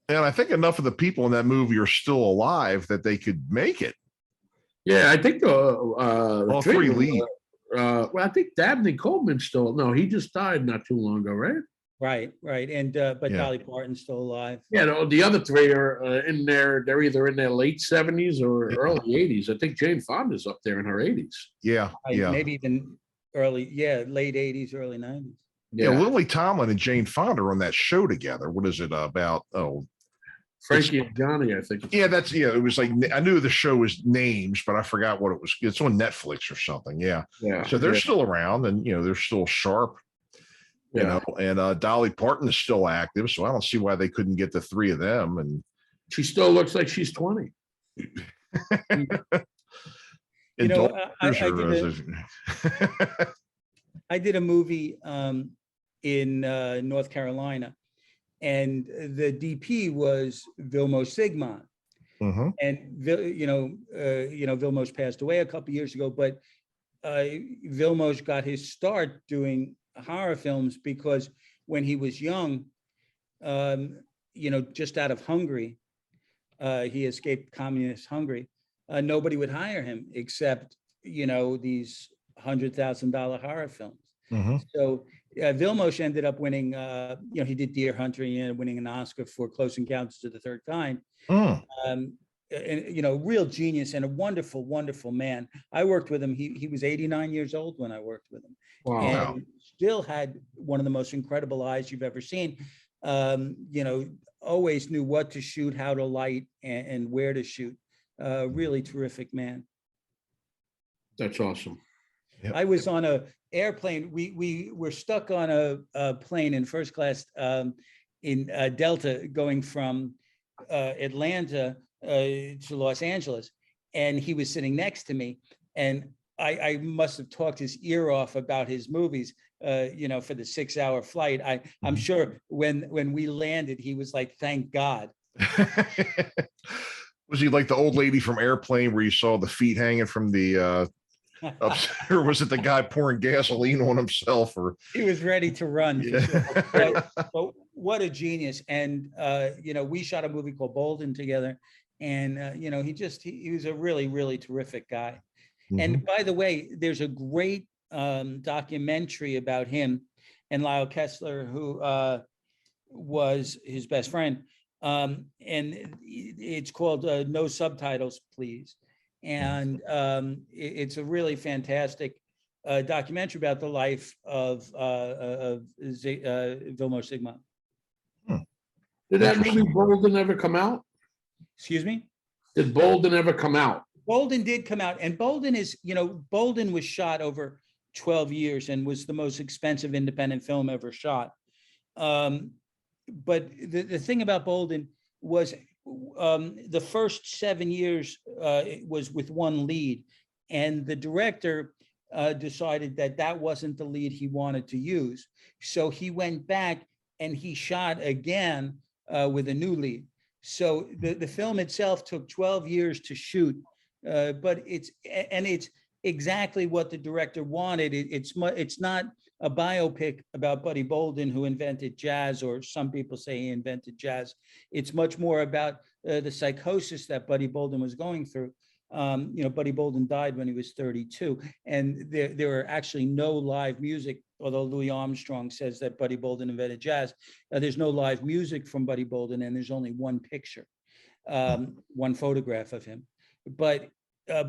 [SPEAKER 1] And I think enough of the people in that movie are still alive that they could make it.
[SPEAKER 5] Yeah, I think
[SPEAKER 1] all three lead.
[SPEAKER 5] Well, I think Dabney Coleman's still. No, he just died not too long ago, right?
[SPEAKER 4] Right. And but Dolly Parton's still alive.
[SPEAKER 5] Yeah, the other three are in there. They're either in their late 70s or early 80s. I think Jane Fonda's up there in her 80s.
[SPEAKER 1] Yeah.
[SPEAKER 4] Maybe even late 80s, early 90s.
[SPEAKER 1] Yeah, Lily Tomlin and Jane Fonda are on that show together. What is it about? Oh,
[SPEAKER 5] Frankie and Johnny, I think.
[SPEAKER 1] Yeah, it was like, I knew the show was Names, but I forgot what it was. It's on Netflix or something. Yeah. So they're still around, and they're still sharp. And Dolly Parton is still active, so I don't see why they couldn't get the three of them. And
[SPEAKER 5] she still looks like she's 20.
[SPEAKER 4] I did a movie in North Carolina, and the DP was Vilmos Zsigmond. And Vilmos passed away a couple years ago, but Vilmos got his start doing horror films because when he was young, just out of Hungary, he escaped communist Hungary. Nobody would hire him except these $100,000 horror films. So Vilmos ended up winning. He did Deer Hunter and winning an Oscar for Close Encounters of the Third Kind. And real genius and a wonderful, wonderful man. I worked with him. He was 89 years old when I worked with him.
[SPEAKER 5] Wow.
[SPEAKER 4] And still had one of the most incredible eyes you've ever seen. Always knew what to shoot, how to light, and where to shoot. Really terrific man.
[SPEAKER 5] That's awesome.
[SPEAKER 1] Yep.
[SPEAKER 4] I was on a airplane. We were stuck on a plane in first class in Delta going from Atlanta to Los Angeles, and he was sitting next to me, and I must have talked his ear off about his movies, for the 6-hour flight. I'm sure when we landed, he was like, "Thank God."
[SPEAKER 1] Was he like the old lady from Airplane where you saw the feet hanging from the or was it the guy pouring gasoline on himself? Or he
[SPEAKER 4] was ready to run.
[SPEAKER 1] Yeah.
[SPEAKER 4] But what a genius! And we shot a movie called Bolden together, and he was a really, really terrific guy. And by the way, there's a great documentary about him and Lyle Kessler, who was his best friend, and it's called No Subtitles, Please. And it's a really fantastic documentary about the life of Vilmos Zsigmond.
[SPEAKER 5] Did that movie Bolden ever come out?
[SPEAKER 4] Excuse me?
[SPEAKER 5] Did Bolden ever come out?
[SPEAKER 4] Bolden did come out, and Bolden is, Bolden was shot over 12 years and was the most expensive independent film ever shot. But the thing about Bolden was the first 7 years was with one lead, and the director decided that wasn't the lead he wanted to use. So he went back and he shot again with a new lead. So the film itself took 12 years to shoot, but it's exactly what the director wanted. It's not a biopic about Buddy Bolden, who invented jazz, or some people say he invented jazz. It's much more about the psychosis that Buddy Bolden was going through. Buddy Bolden died when he was 32, and there were actually no live music, although Louis Armstrong says that Buddy Bolden invented jazz. There's no live music from Buddy Bolden, and there's only one picture, one photograph of him. But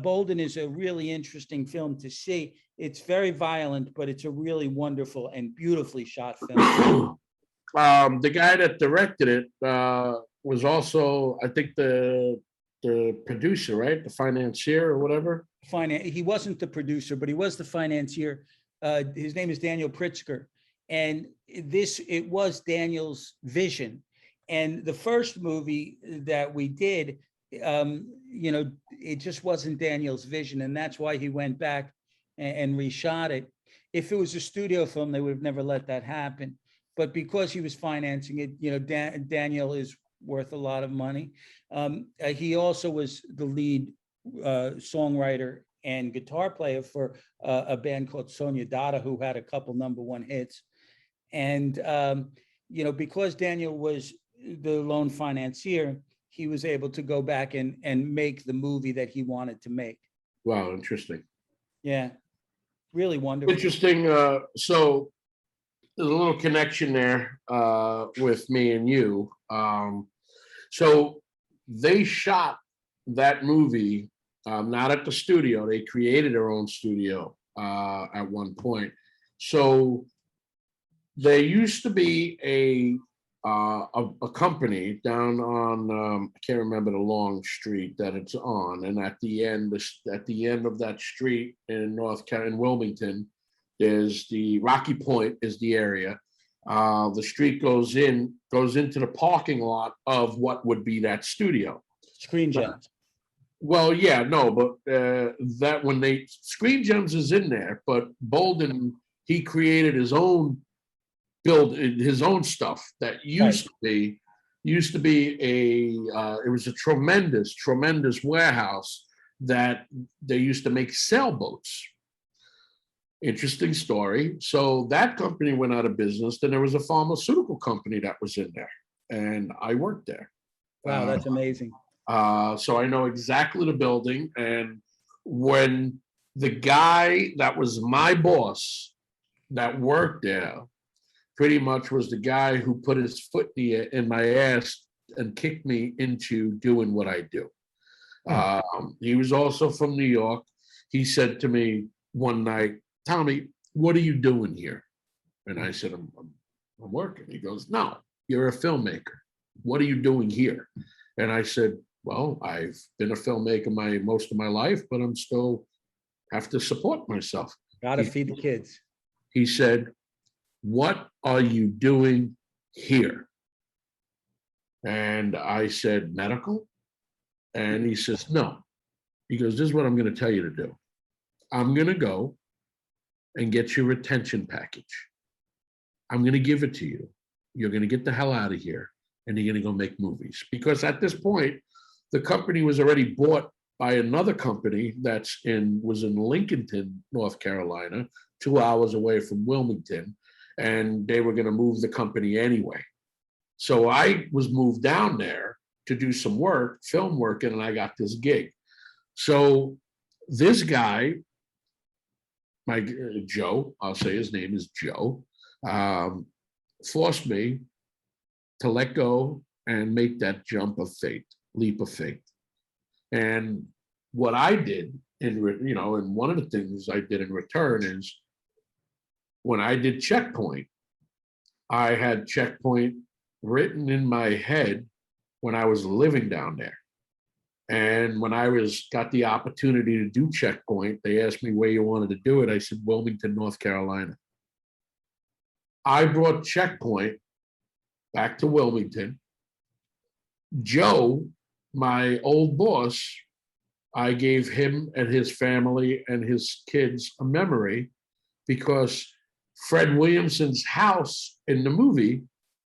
[SPEAKER 4] Bolden is a really interesting film to see. It's very violent, but it's a really wonderful and beautifully shot film.
[SPEAKER 5] The guy that directed it was also, I think, the producer, right? The financier or whatever.
[SPEAKER 4] He wasn't the producer, but he was the financier. His name is Daniel Pritzker, and it was Daniel's vision. And the first movie that we did, it just wasn't Daniel's vision, and that's why he went back and reshot it. If it was a studio film, they would have never let that happen. but because he was financing it, you know, Daniel is worth a lot of money. He also was the lead songwriter and guitar player for a band called Sonia Dada, who had a couple #1 hits. And, you know, because Daniel was the lone financier, he was able to go back and make the movie that he wanted to make.
[SPEAKER 5] Wow, interesting.
[SPEAKER 4] Yeah, really wonderful.
[SPEAKER 5] Interesting. So there's a little connection there with me and you. So they shot that movie not at the studio. They created their own studio at one point. So there used to be a company down on I can't remember the long street that it's on, and at the end of that street in in Wilmington, there's the Rocky Point is the area. The street goes into the parking lot of what would be that studio.
[SPEAKER 4] Screen Gems.
[SPEAKER 5] Well, yeah, no, but that when they Screen Gems is in there, but Bolden, he created his own stuff that used to be it was a tremendous warehouse that they used to make sailboats. Interesting story. So that company went out of business. Then there was a pharmaceutical company that was in there, and I worked there.
[SPEAKER 4] Wow, that's amazing.
[SPEAKER 5] So I know exactly the building. And when the guy that was my boss that worked there pretty much was the guy who put his foot in my ass and kicked me into doing what I do. He was also from New York. He said to me one night, "Tommy, what are you doing here?" And I said, I'm working. He goes, "No, you're a filmmaker. What are you doing here?" And I said, "Well, I've been a filmmaker most of my life, but I'm still have to support myself."
[SPEAKER 4] Got to feed the kids.
[SPEAKER 5] He said, "What are you doing here?" And I said, "Medical?" And he says, "No." He goes, "This is what I'm going to tell you to do. I'm going to go and get your retention package. I'm going to give it to you. You're going to get the hell out of here, and you're going to go make movies." Because at this point, the company was already bought by another company was in Lincolnton, North Carolina, 2 hours away from Wilmington, and they were going to move the company anyway. So I was moved down there to do some work, film work, and I got this gig. So this guy, Joe, I'll say his name is Joe, forced me to let go and make that leap of faith. And what I did, and one of the things I did in return is when I did Checkpoint, I had Checkpoint written in my head when I was living down there. And when I got the opportunity to do Checkpoint, they asked me where you wanted to do it. I said, Wilmington, North Carolina. I brought Checkpoint back to Wilmington. Joe, my old boss, I gave him and his family and his kids a memory because Fred Williamson's house in the movie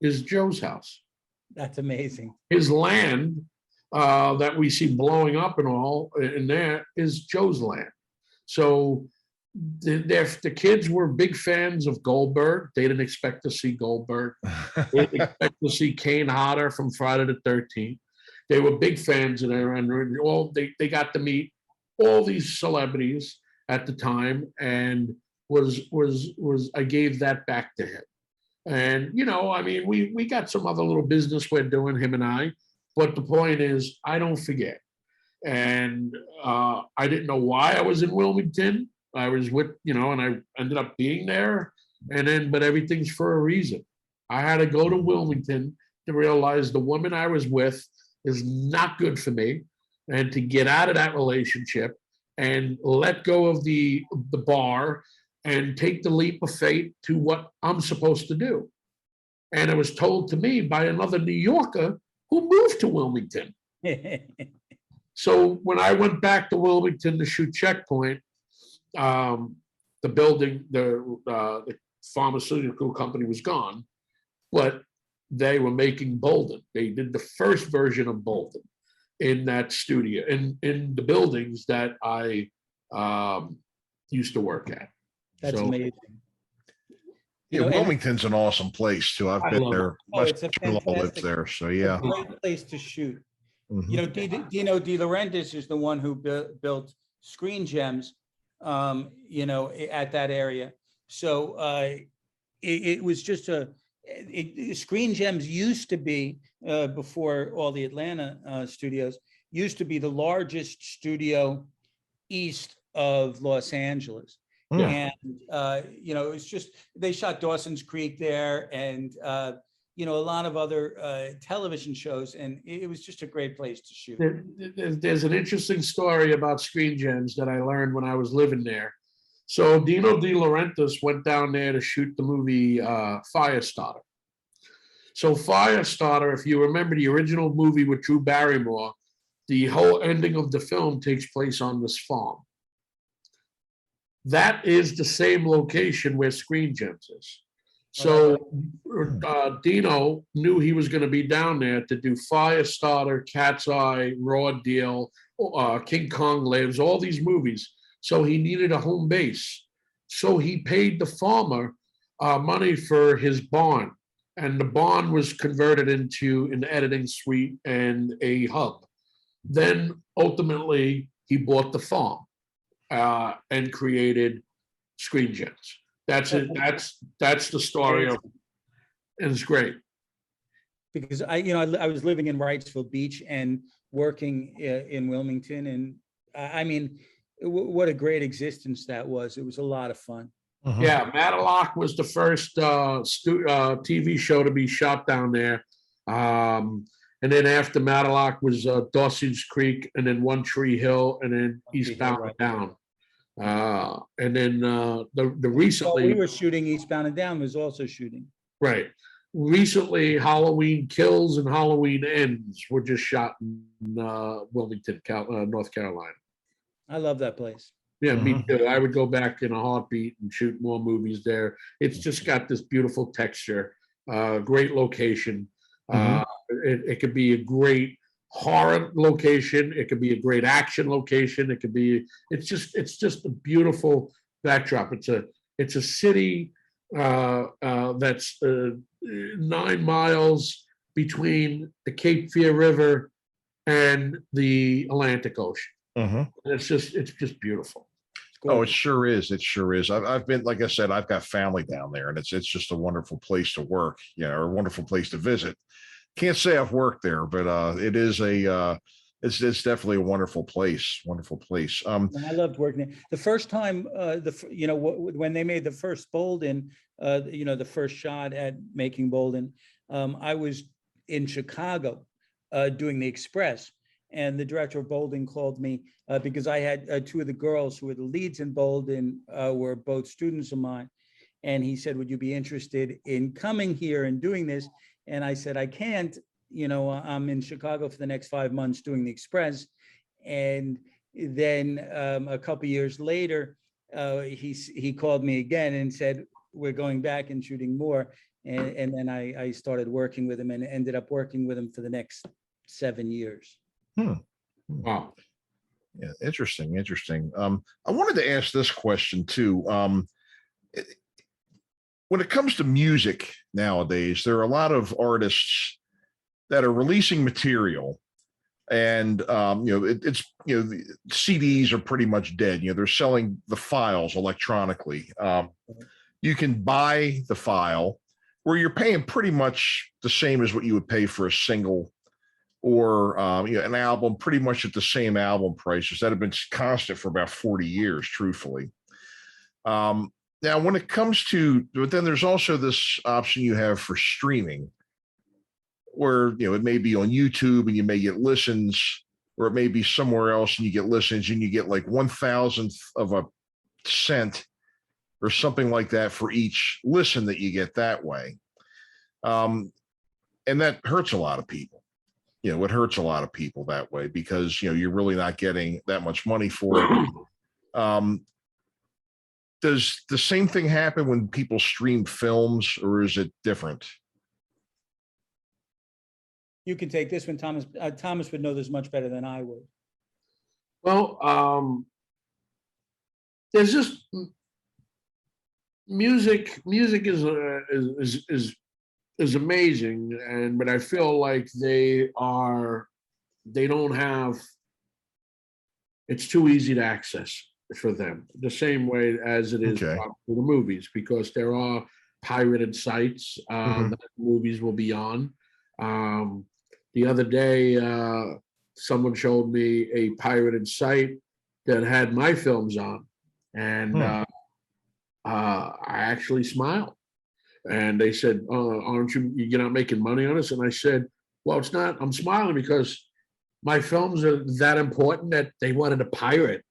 [SPEAKER 5] is Joe's house.
[SPEAKER 4] That's amazing.
[SPEAKER 5] His land that we see blowing up and all in there is Joe's land. So the kids were big fans of Goldberg. They didn't expect to see Goldberg. They didn't expect to see Kane Hodder from Friday the 13th. They were big fans of there, and they got to meet all these celebrities at the time, and I gave that back to him. And we got some other little business we're doing, him and I. But the point is, I don't forget. And I didn't know why I was in Wilmington. I was with, and I ended up being there. But everything's for a reason. I had to go to Wilmington to realize the woman I was with is not good for me, and to get out of that relationship and let go of the bar and take the leap of faith to what I'm supposed to do. And it was told to me by another New Yorker who moved to Wilmington. So when I went back to Wilmington to shoot Checkpoint, the building, the pharmaceutical company was gone. but they were making Bolden. They did the first version of Bolden in that studio, in the buildings that I used to work at.
[SPEAKER 4] That's
[SPEAKER 5] So,
[SPEAKER 4] amazing.
[SPEAKER 1] Yeah,
[SPEAKER 4] You know, and-
[SPEAKER 1] Wilmington's an awesome place too. I've
[SPEAKER 5] I
[SPEAKER 1] been
[SPEAKER 5] love
[SPEAKER 1] there.
[SPEAKER 4] Oh,
[SPEAKER 1] My
[SPEAKER 4] it's a
[SPEAKER 1] sister-in-law lives
[SPEAKER 4] fantastic-
[SPEAKER 1] there, so
[SPEAKER 4] a
[SPEAKER 1] yeah.
[SPEAKER 4] great place to shoot.
[SPEAKER 1] Mhm.
[SPEAKER 4] You know, Dino De Laurentiis is the one who built Screen Gems, you know, at that area. So it was just Screen Gems used to be, before all the Atlanta studios, used to be the largest studio east of Los Angeles.
[SPEAKER 1] Yeah.
[SPEAKER 4] And, you know, it's just, they shot Dawson's Creek there and, you know, a lot of other television shows, and it was just a great place to shoot.
[SPEAKER 5] there's an interesting story about Screen Gems that I learned when I was living there. So Dino De Laurentiis went down there to shoot the movie Firestarter. So Firestarter, if you remember the original movie with Drew Barrymore, the whole ending of the film takes place on this farm. That is the same location where Screen Gems is. So Dino knew he was going to be down there to do Firestarter, Cat's Eye, Raw Deal, King Kong Lives, all these movies. So he needed a home base. So he paid the farmer money for his barn. And the barn was converted into an editing suite and a hub. Then ultimately he bought the farm and created Screen Gems. That's it. That's the story of, and it's great.
[SPEAKER 4] Because I was living in Wrightsville Beach and working in Wilmington, and I mean, what a great existence that was. It was a lot of fun.
[SPEAKER 1] Mhm.
[SPEAKER 5] Yeah, Matlock was the first TV show to be shot down there. And then after Matlock was Dawson's Creek, and then One Tree Hill, and then Eastbound and Down. And then the recently,
[SPEAKER 4] we were shooting Eastbound and Down was also shooting.
[SPEAKER 5] right. Recently, Halloween Kills and Halloween Ends were just shot in Wilmington, North Carolina.
[SPEAKER 4] I love that place.
[SPEAKER 5] Yeah, me too. I would go back in a heartbeat and shoot more movies there. It's just got this beautiful texture, great location. It could be a great horror location. It could be a great action location. It could be. It's just a beautiful backdrop. It's a city that's 9 miles between the Cape Fear River and the Atlantic Ocean.
[SPEAKER 1] Mhm.
[SPEAKER 5] It's just beautiful.
[SPEAKER 1] Oh, it sure is. It sure is. I've been, like I said, I've got family down there, and it's just a wonderful place to work, you know, or a wonderful place to visit. Can't say I've worked there, but it is it's definitely a wonderful place. Wonderful place.
[SPEAKER 4] I loved working there. The first time, when they made the first Bolden, the first shot at making Bolden, I was in Chicago doing the Express. And the director of Bolden called me because I had two of the girls who were the leads in Bolden were both students of mine. And he said, would you be interested in coming here and doing this? And I said, I can't, I'm in Chicago for the next 5 months doing the Express. And then a couple of years later, he called me again and said, we're going back and shooting more. And then I started working with him and ended up working with him for the next 7 years.
[SPEAKER 5] Wow.
[SPEAKER 1] Yeah, interesting. I wanted to ask this question too. When it comes to music nowadays, there are a lot of artists that are releasing material, and the CDs are pretty much dead. They're selling the files electronically. You can buy the file, where you're paying pretty much the same as what you would pay for a single, or an album, pretty much at the same album prices that have been constant for about 40 years, truthfully. Now, when it comes to, but then there's also this option you have for streaming, where it may be on YouTube and you may get listens, or it may be somewhere else and you get listens and you get like 1,000th of a cent or something like that for each listen that you get that way. And that hurts a lot of people. It hurts a lot of people that way because, you're really not getting that much money for it. Does the same thing happen when people stream films, or is it different?
[SPEAKER 4] You can take this one, Thomas. Thomas would know this much better than I would.
[SPEAKER 5] Well, there's just music. Music is amazing, but I feel like they don't have. It's too easy to access for them, the same way as it is
[SPEAKER 1] Okay.
[SPEAKER 5] for the movies, because there are pirated sites that movies will be on. The other day, someone showed me a pirated site that had my films on, and I actually smiled. And they said, "Aren't you're not making money on this?" And I said, "Well, it's not. I'm smiling because my films are that important that they wanted to pirate,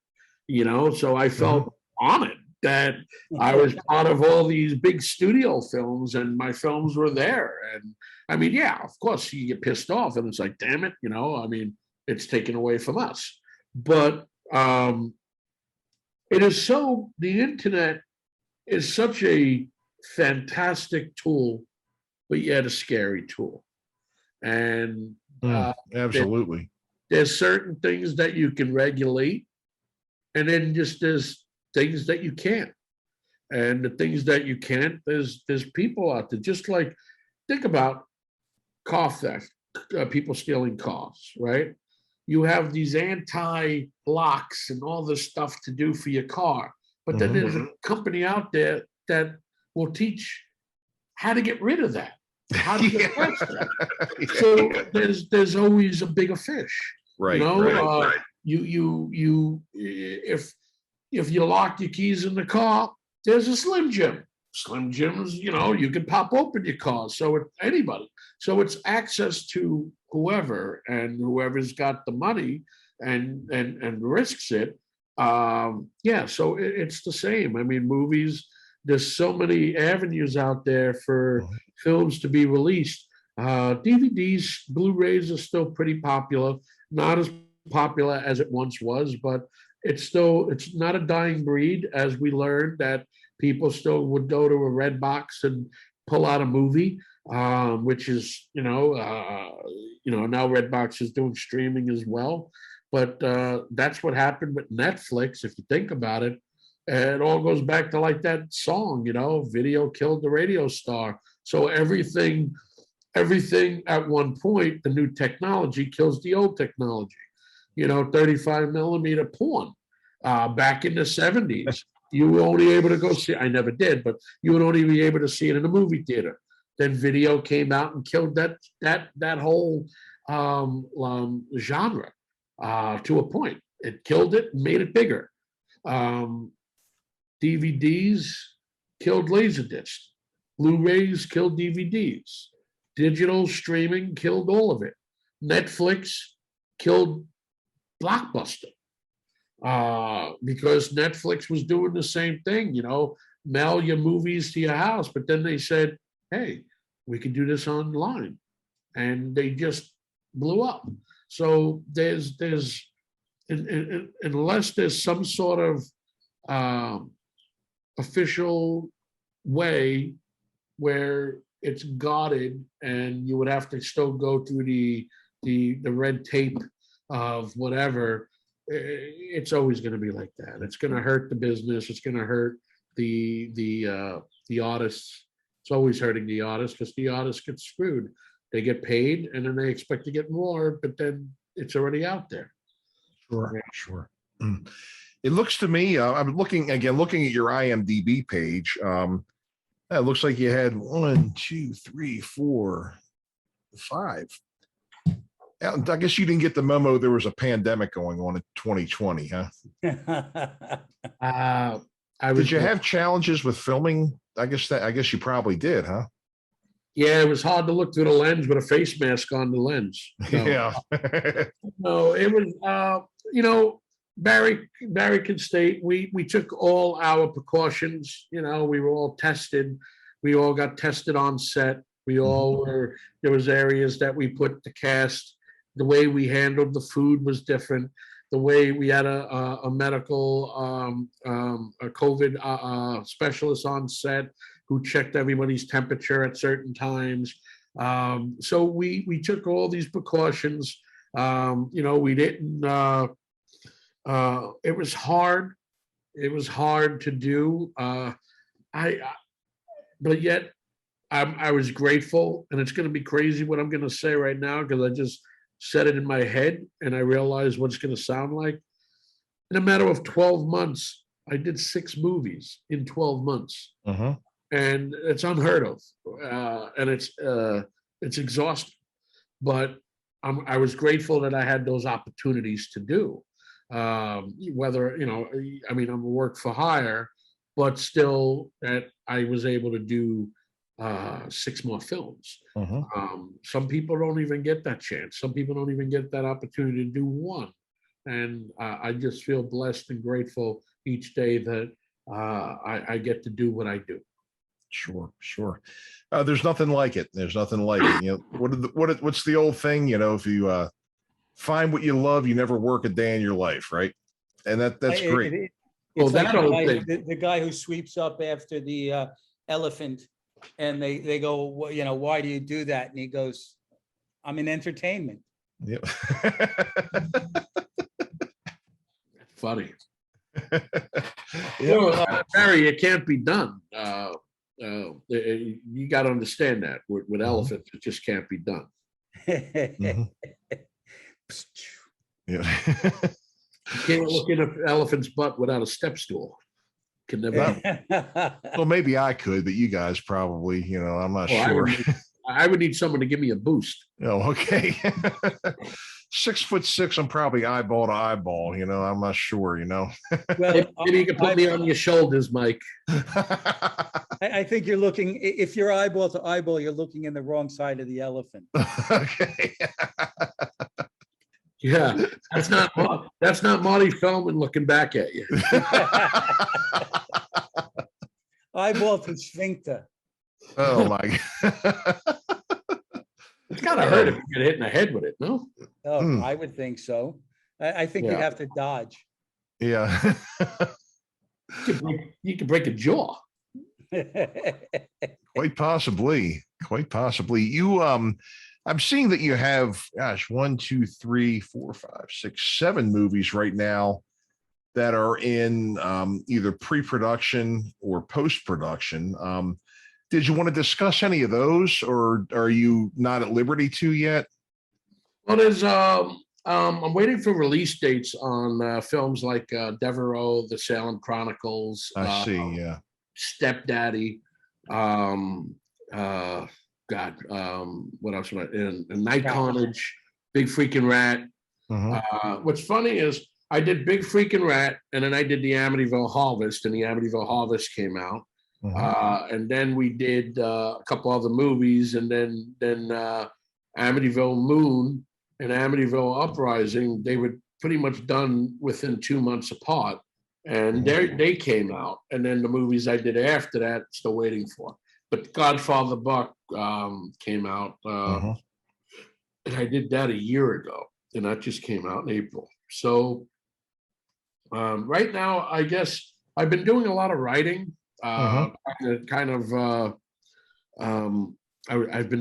[SPEAKER 5] So I felt honored that I was part of all these big studio films, and my films were there. And I mean, yeah, of course you get pissed off, and it's like, damn it, I mean, it's taken away from us. But the internet is such a fantastic tool, but yet a scary tool. And
[SPEAKER 1] absolutely.
[SPEAKER 5] There's certain things that you can regulate, and then just there's things that you can't. And the things that you can't, there's people out there. Just like, think about car theft, people stealing cars, right? You have these anti-locks and all this stuff to do for your car. But then there's a company out there that will teach how to get rid of that, how to get past that. So there's always a bigger fish.
[SPEAKER 1] Right.
[SPEAKER 5] Right. If you lock your keys in the car, there's a Slim Jim. Slim Jims, you can pop open your car. So anybody. So it's access to whoever, and whoever's got the money and risks it. So it's the same. I mean, movies, there's so many avenues out there for films to be released. DVDs, Blu-rays are still pretty popular, not as popular as it once was, but it's not a dying breed, as we learned that people still would go to a red box and pull out a movie, which is, now Redbox is doing streaming as well. But that's what happened with Netflix, if you think about it. And it all goes back to like that song, video killed the radio star. So everything at one point, the new technology kills the old technology. 35 millimeter porn back in the 70s. You were only able to go see, I never did, but you would only be able to see it in a movie theater. Then video came out and killed that whole genre to a point. It killed it and made it bigger. DVDs killed Laserdisc. Blu-rays killed DVDs. Digital streaming killed all of it. Netflix killed Blockbuster. Because Netflix was doing the same thing, mail your movies to your house. But then they said, hey, we can do this online. And they just blew up. So there's unless there's some sort of official way where it's guarded, and you would have to still go through the red tape of whatever, it's always going to be like that. It's going to hurt the business. It's going to hurt the artists. It's always hurting the artists, because the artists get screwed. They get paid, and then they expect to get more, but then it's already out there.
[SPEAKER 1] Sure. It looks to me, I'm looking at your IMDb page. It looks like you had 1, 2, 3, 4, 5. I guess you didn't get the memo there was a pandemic going on in 2020, huh? Did you have challenges with filming? I guess you probably did, huh?
[SPEAKER 5] Yeah, it was hard to look through the lens with a face mask on the lens. So,
[SPEAKER 1] yeah.
[SPEAKER 5] No, it was, Barry can state, we took all our precautions. We were all tested. We all got tested on set. We all were, there was areas that we put the cast. The way we handled the food was different. The way we had a medical, a COVID specialist on set who checked everybody's temperature at certain times. So we took all these precautions. We didn't. It was hard. It was hard to do. But yet I was grateful, and it's going to be crazy what I'm going to say right now because I just said it in my head and I realized what it's going to sound like. In a matter of 12 months, I did 6 movies in 12 months, and it's unheard of, and it's exhausting. But I was grateful that I had those opportunities to do. Whether I'm a work for hire, but still that I was able to do 6 more films. Some people don't even get that chance. Some people don't even get that opportunity to do one. And I just feel blessed and grateful each day that I get to do what I do.
[SPEAKER 1] Sure. There's nothing like it. There's nothing like it. What's the old thing? If you find what you love, you never work a day in your life, right? And that's great.
[SPEAKER 4] It's like the guy who sweeps up after the elephant, and they go, well, why do you do that? And he goes, I'm in entertainment.
[SPEAKER 1] Yep.
[SPEAKER 5] Funny. Barry, it can't be done. You got to understand that with elephants, it just can't be done.
[SPEAKER 1] Yeah.
[SPEAKER 5] You can't look in an elephant's butt without a step stool. Can never.
[SPEAKER 1] Well, maybe I could, but you guys probably, I'm not sure.
[SPEAKER 5] I would need someone to give me a boost.
[SPEAKER 1] Oh, okay. 6'6", I'm probably eyeball to eyeball. I'm not sure.
[SPEAKER 5] Well, maybe you can put me on your shoulders, Mike.
[SPEAKER 4] I think you're looking. If you're eyeball to eyeball, you're looking in the wrong side of the elephant.
[SPEAKER 1] Okay.
[SPEAKER 5] Yeah, that's not Marty Feldman looking back at you.
[SPEAKER 4] Eyeball to sphincter.
[SPEAKER 1] Oh my God.
[SPEAKER 5] It's gotta hurt if you get hit in the head with it, no?
[SPEAKER 4] Oh, I would think so. I think you'd have to dodge.
[SPEAKER 1] Yeah.
[SPEAKER 5] You could break a jaw.
[SPEAKER 1] Quite possibly. You I'm seeing that you have 1, 2, 3, 4, 5, 6, 7 movies right now that are in either pre-production or post-production. Did you want to discuss any of those, or are you not at liberty to yet?
[SPEAKER 5] Well, there's I'm waiting for release dates on films like Devereaux, The Salem Chronicles.
[SPEAKER 1] I see. Yeah.
[SPEAKER 5] Stepdaddy. What else? And Night Carnage, Big Freaking Rat. What's funny is I did Big Freaking Rat, and then I did the Amityville Harvest, and the Amityville Harvest came out. And then we did a couple other movies, and then Amityville Moon and Amityville Uprising, they were pretty much done within 2 months apart, and they came out. And then the movies I did after that, still waiting for. But Godfather Buck came out, and I did that a year ago, and that just came out in April. So right now, I guess I've been doing a lot of writing. I've been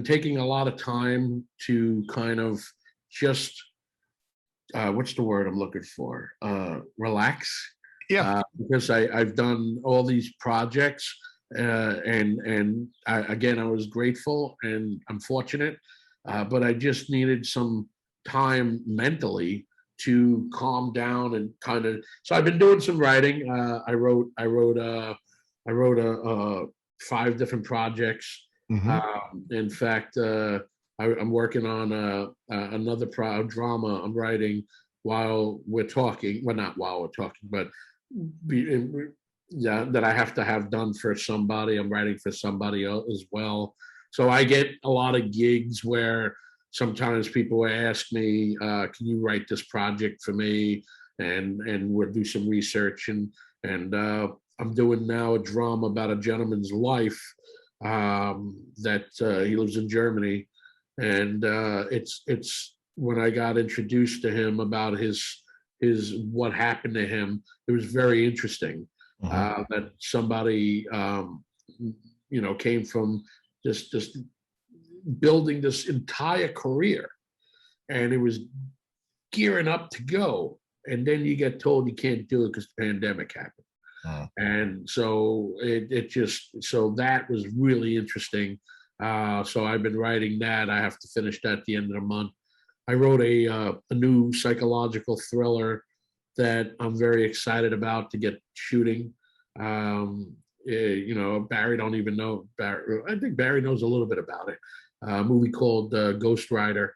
[SPEAKER 5] taking a lot of time to kind of just what's the word I'm looking for? Relax.
[SPEAKER 1] Yeah.
[SPEAKER 5] Because I've done all these projects, and I was grateful and I'm fortunate, but I just needed some time mentally to calm down and kind of. So I've been doing some writing. I wrote 5 different projects. In fact, I'm working on another drama I'm writing while we're talking. Well, not while we're talking, but that I have to have done for somebody. I'm writing for somebody else as well. So I get a lot of gigs where sometimes people will ask me, can you write this project for me? And we'll do some research, and I'm doing now a drama about a gentleman's life that he lives in Germany, and it's when I got introduced to him about his what happened to him, it was very interesting. That somebody came from just building this entire career, and it was gearing up to go, and then you get told you can't do it because the pandemic happened. And so so that was really interesting. So I've been writing that. I have to finish that at the end of the month. I wrote a new psychological thriller that I'm very excited about to get shooting. You know, Barry don't even know. I think Barry knows a little bit about it. A movie called Ghost Rider.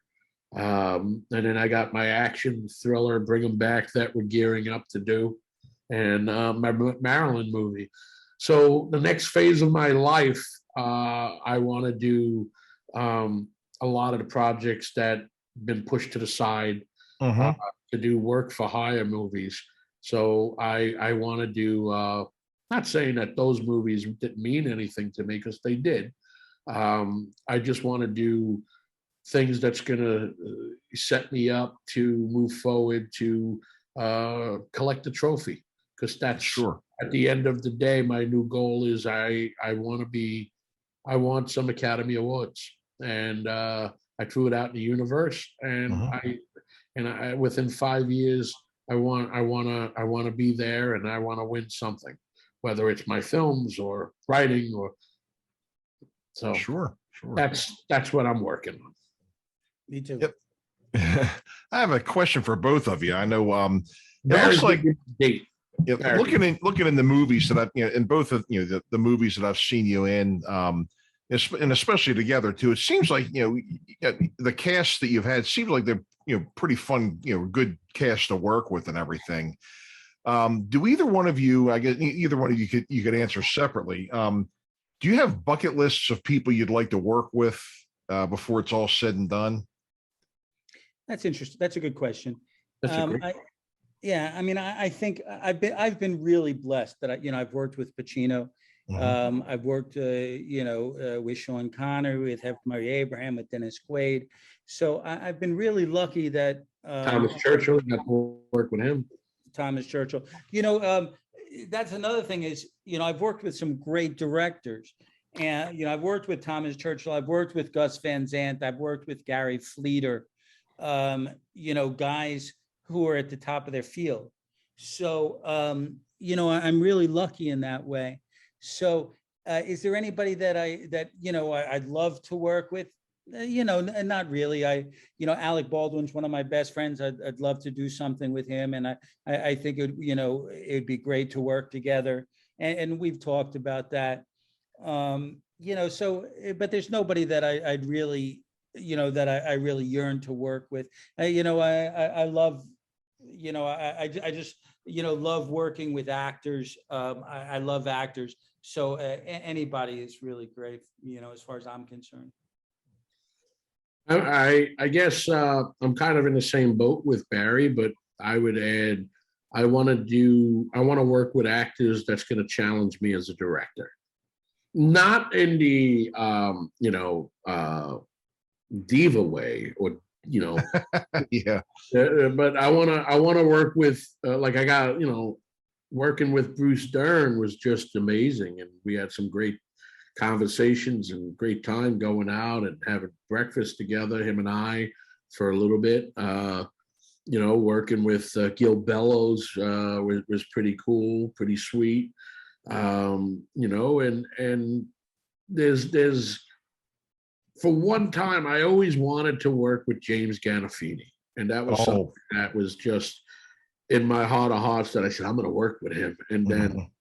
[SPEAKER 5] And then I got my action thriller, Bring 'Em Back, that we're gearing up to do, and my Maryland movie. So the next phase of my life, I want to do a lot of the projects that have been pushed to the side to do work for hire movies. So I want to do, not saying that those movies didn't mean anything to me, because they did. I just want to do things that's going to set me up to move forward to collect the trophy, because that's
[SPEAKER 1] Sure.
[SPEAKER 5] At the end of the day, my new goal is I want some Academy Awards, and I threw it out in the universe, and I within 5 years I want to be there, and I want to win something, whether it's my films or writing or so.
[SPEAKER 1] Sure.
[SPEAKER 5] That's what I'm working on.
[SPEAKER 4] Me too.
[SPEAKER 1] Yep. I have a question for both of you. I know it
[SPEAKER 5] Barry's
[SPEAKER 1] looks like
[SPEAKER 5] date.
[SPEAKER 1] yeah, looking in the movies that I've, in both of the movies that I've seen you in, and especially together too, it seems like the cast that you've had seems like they're pretty fun, good cast to work with and everything. Do either one of you, I guess either one of you could answer separately. Do you have bucket lists of people you'd like to work with before it's all said and done?
[SPEAKER 4] That's interesting. That's a good question.
[SPEAKER 5] That's a great
[SPEAKER 4] Yeah, I mean, I think I've been really blessed that I've worked with Pacino. I've worked with Sean Connery, with F. Murray Abraham, with Dennis Quaid. So I've been really lucky that
[SPEAKER 5] Thomas Churchill, got to work with him.
[SPEAKER 4] Thomas Churchill. That's another thing is, I've worked with some great directors, and I've worked with Thomas Churchill. I've worked with Gus Van Sant. I've worked with Gary Fleeter. Guys who are at the top of their field. So, I'm really lucky in that way. So, is there anybody that I'd love to work with? Not really. Alec Baldwin's one of my best friends. I'd love to do something with him, and I think it'd be great to work together. And we've talked about that. But there's nobody that I'd really, that I really yearn to work with. I love. I just love working with actors. I love actors. So anybody is really great, as far as I'm concerned.
[SPEAKER 5] I guess I'm kind of in the same boat with Barry, but I would add, I want to work with actors that's going to challenge me as a director. Not in the diva way, or
[SPEAKER 1] Yeah.
[SPEAKER 5] But I want to work with like I got working with Bruce Dern was just amazing, and we had some great conversations and great time going out and having breakfast together, him and I, for a little bit. Working with Gil Bellows was pretty cool, pretty sweet. And there's for one time, I always wanted to work with James Gandolfini, and that was something that was just in my heart of hearts that I said, I'm going to work with him. And then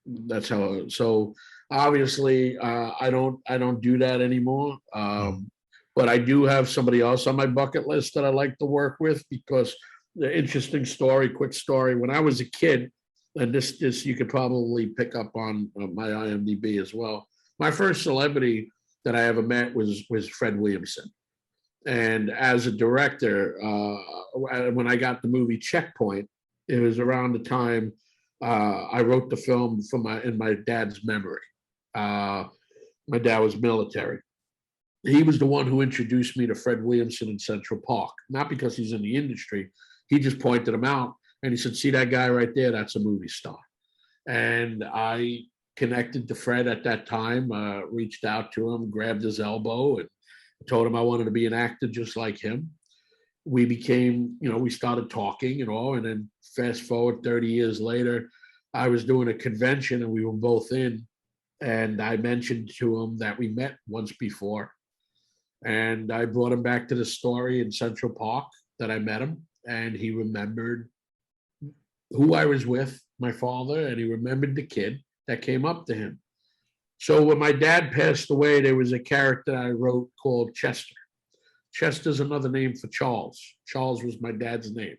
[SPEAKER 5] that's how, so obviously I don't do that anymore. But I do have somebody else on my bucket list that I like to work with, because the interesting story, quick story, when I was a kid, and this you could probably pick up on my IMDb as well. My first celebrity that I ever met was Fred Williamson. And as a director, when I got the movie Checkpoint, it was around the time I wrote the film in my dad's memory. My dad was military. He was the one who introduced me to Fred Williamson in Central Park, not because he's in the industry. He just pointed him out, and he said, see that guy right there? That's a movie star. And I connected to Fred at that time, reached out to him, grabbed his elbow, told him I wanted to be an actor just like him. We became, we started talking and all, and then fast forward 30 years later, I was doing a convention and we were both in, and I mentioned to him that we met once before. And I brought him back to the story in Central Park that I met him, and he remembered who I was with, my father, and he remembered the kid that came up to him. So when my dad passed away, there was a character I wrote called Chester. Chester's another name for Charles. Charles was my dad's name.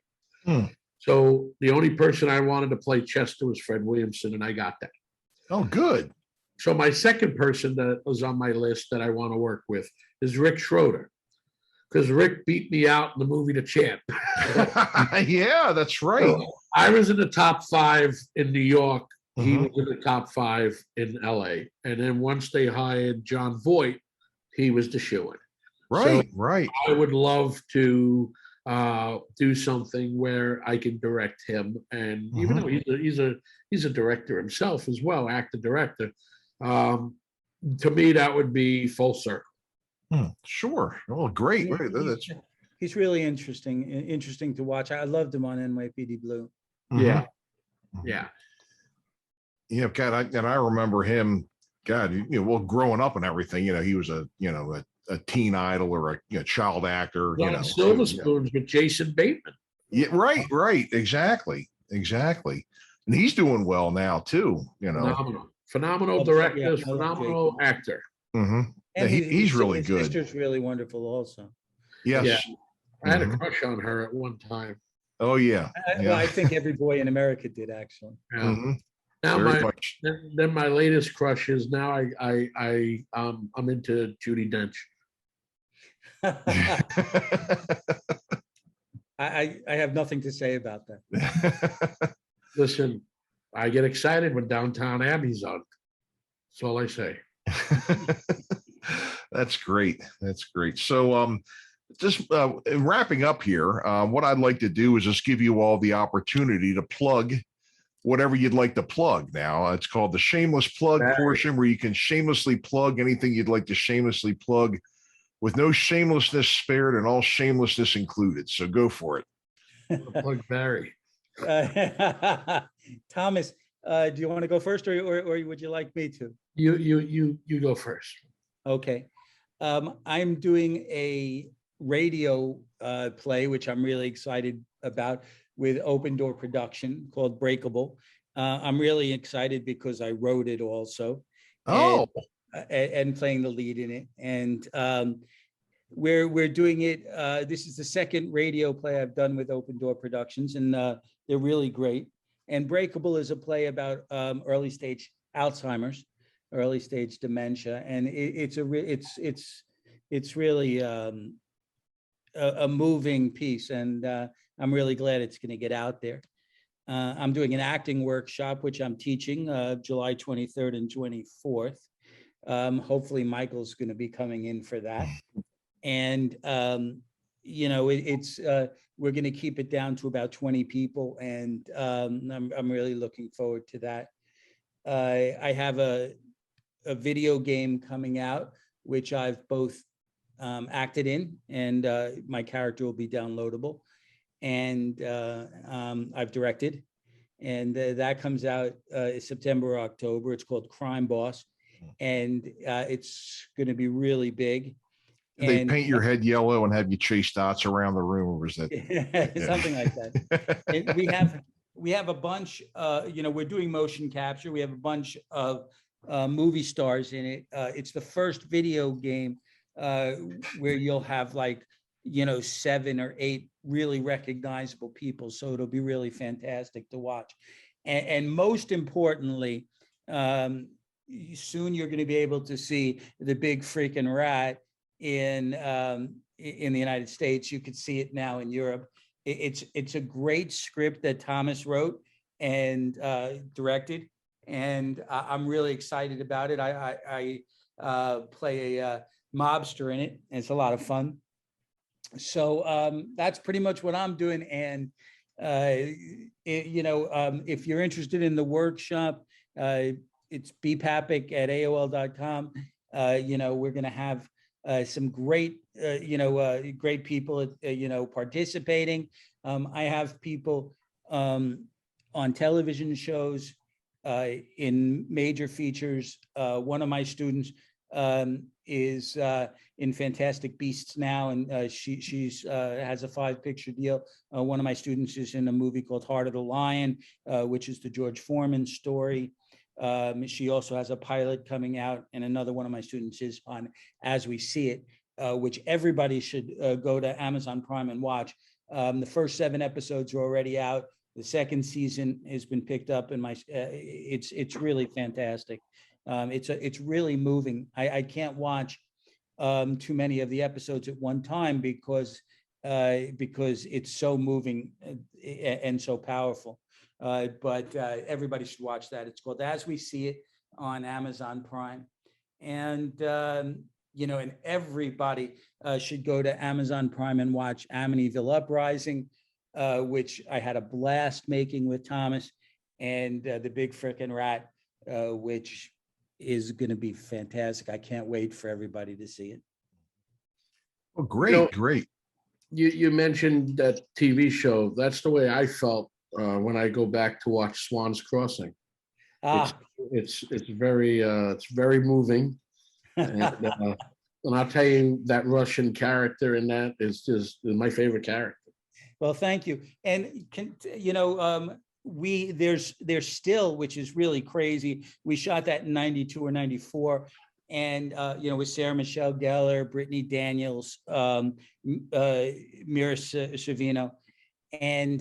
[SPEAKER 5] So the only person I wanted to play Chester was Fred Williamson, and I got that.
[SPEAKER 1] Oh, good.
[SPEAKER 5] So my second person that was on my list that I want to work with is Rick Schroeder, because Rick beat me out in the movie The Champ.
[SPEAKER 1] Yeah, that's right.
[SPEAKER 5] So I was in the top 5 in New York. He was in the top 5 in LA. And then once they hired John Voight, he was the shoo-in.
[SPEAKER 1] Right,
[SPEAKER 5] So
[SPEAKER 1] right.
[SPEAKER 5] I would love to do something where I can direct him. And even though he's a director himself as well, actor director, to me that would be full circle.
[SPEAKER 1] Sure. Well, great.
[SPEAKER 4] He's really interesting to watch. I loved him on NYPD Blue.
[SPEAKER 5] Yeah.
[SPEAKER 1] God, I remember him. God, well, growing up and everything, he was a teen idol or a child actor.
[SPEAKER 5] Silver Spoons with Jason Bateman.
[SPEAKER 1] Yeah, right, exactly. And he's doing well now too.
[SPEAKER 5] Phenomenal director, phenomenal actor.
[SPEAKER 1] Yeah, he's really
[SPEAKER 4] his
[SPEAKER 1] good.
[SPEAKER 4] His sister's really wonderful also.
[SPEAKER 1] Yes.
[SPEAKER 5] Yeah. I had a crush on her at one time.
[SPEAKER 1] Oh yeah.
[SPEAKER 4] Well, I think every boy in America did actually.
[SPEAKER 5] Yeah. Now my latest crush is now I'm into Judi Dench.
[SPEAKER 4] I have nothing to say about that.
[SPEAKER 5] Listen, I get excited when Downtown Abbey's on. That's all I say.
[SPEAKER 1] That's great. So just wrapping up here, what I'd like to do is just give you all the opportunity to plug whatever you'd like to plug. Now it's called the shameless plug portion, where you can shamelessly plug anything you'd like to shamelessly plug, with no shamelessness spared and all shamelessness included. So go for it.
[SPEAKER 5] Plug Barry.
[SPEAKER 4] Thomas, do you want to go first, or would you like me to?
[SPEAKER 5] You go first.
[SPEAKER 4] Okay. I'm doing a radio play, which I'm really excited about, with Open Door Production, called Breakable. I'm really excited because I wrote it also. And playing the lead in it. And we're doing it. This is the second radio play I've done with Open Door Productions, and they're really great. And Breakable is a play about early stage Alzheimer's, early stage dementia, and it's really a moving piece, and I'm really glad it's going to get out there. I'm doing an acting workshop, which I'm teaching July 23rd and 24th. Hopefully Michael's going to be coming in for that. And, we're going to keep it down to about 20 people. And I'm really looking forward to that. I have a video game coming out, which I've both acted in, and my character will be downloadable. And I've directed, and that comes out September or October. It's called Crime Boss, and it's going to be really big.
[SPEAKER 1] Did they paint your head yellow and have you chase dots around the room, or was that
[SPEAKER 4] something like that? And we have a bunch. We're doing motion capture. We have a bunch of movie stars in it. It's the first video game where you'll have 7 or 8 really recognizable people. So it'll be really fantastic to watch. And most importantly, soon you're going to be able to see the big freaking rat in the United States. You could see it now in Europe. It's a great script that Thomas wrote and directed, and I'm really excited about it. I play a mobster in it, and it's a lot of fun. So that's pretty much what I'm doing. And if you're interested in the workshop, it's bpapick@aol.com. We're going to have some great, great people, participating. I have people on television shows, in major features. One of my students is in Fantastic Beasts now, and she's has a 5-picture deal. One of my students is in a movie called Heart of the Lion, which is the George Foreman story. She also has a pilot coming out, and another one of my students is on As We See It, which everybody should go to Amazon Prime and watch. The first 7 episodes are already out. The second season has been picked up, and it's really fantastic. It's really moving. I can't watch too many of the episodes at one time because it's so moving and so powerful. But everybody should watch that. It's called As We See It on Amazon Prime, and and everybody should go to Amazon Prime and watch Amityville Uprising, which I had a blast making with Thomas, and The Big Frickin' Rat, which is going to be fantastic. I can't wait for everybody to see it.
[SPEAKER 1] Oh, great, great.
[SPEAKER 5] You mentioned that TV show. That's the way I felt when I go back to watch Swan's Crossing. It's very moving, and I'll tell you, that Russian character in that is just my favorite character.
[SPEAKER 4] Well, thank you. And there's still, which is really crazy. We shot that in 92 or 94. And, with Sarah Michelle Gellar, Brittany Daniels, Mira Savino. And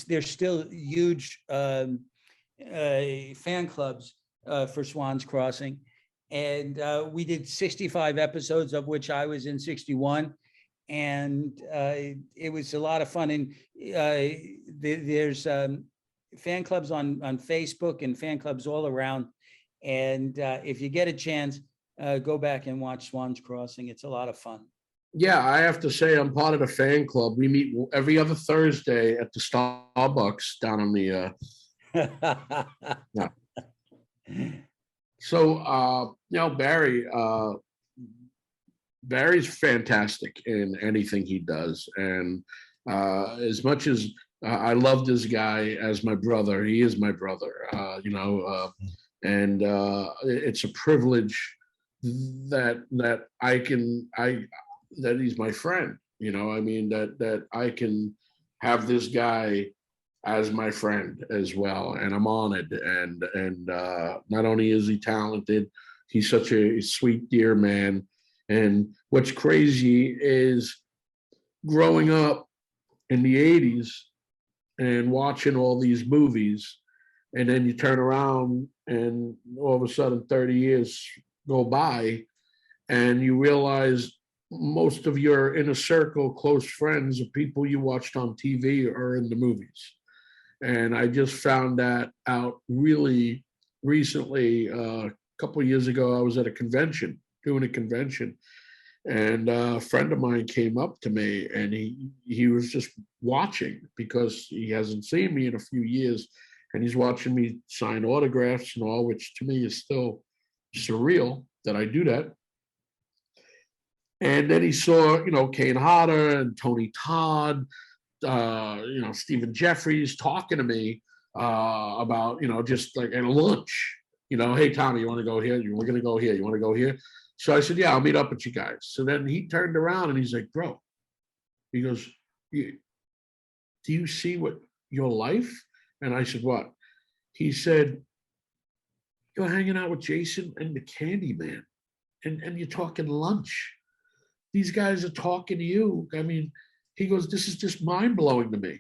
[SPEAKER 4] there's still huge fan clubs for Swan's Crossing. And we did 65 episodes, of which I was in 61. And it was a lot of fun. And there's fan clubs on Facebook and fan clubs all around. And if you get a chance, go back and watch Swan's Crossing. It's a lot of fun.
[SPEAKER 5] Yeah, I have to say I'm part of the fan club. We meet every other Thursday at the Starbucks down on the. Yeah. So, Barry's fantastic in anything he does, and as much as I love this guy as my brother, he is my brother. And it's a privilege that that he's my friend. That I can have this guy as my friend as well, and I'm honored. And not only is he talented, he's such a sweet, dear man. And what's crazy is growing up in the 80s and watching all these movies, and then you turn around and all of a sudden 30 years go by and you realize most of your inner circle, close friends, are people you watched on TV or in the movies. And I just found that out really recently. A couple of years ago, I was at doing a convention, and a friend of mine came up to me, and he was just watching because he hasn't seen me in a few years, and he's watching me sign autographs and all, which to me is still surreal that I do that. And then he saw, Kane Hodder and Tony Todd, Stephen Jeffries talking to me about, just like at lunch, hey, Tommy, you want to go here? We're going to go here. You want to go here? So I said, yeah, I'll meet up with you guys. So then he turned around and he's like, bro, he goes, do you see what your life? And I said, what? He said, you're hanging out with Jason and the Candyman, and you're talking lunch. These guys are talking to you. I mean, he goes, this is just mind blowing to me.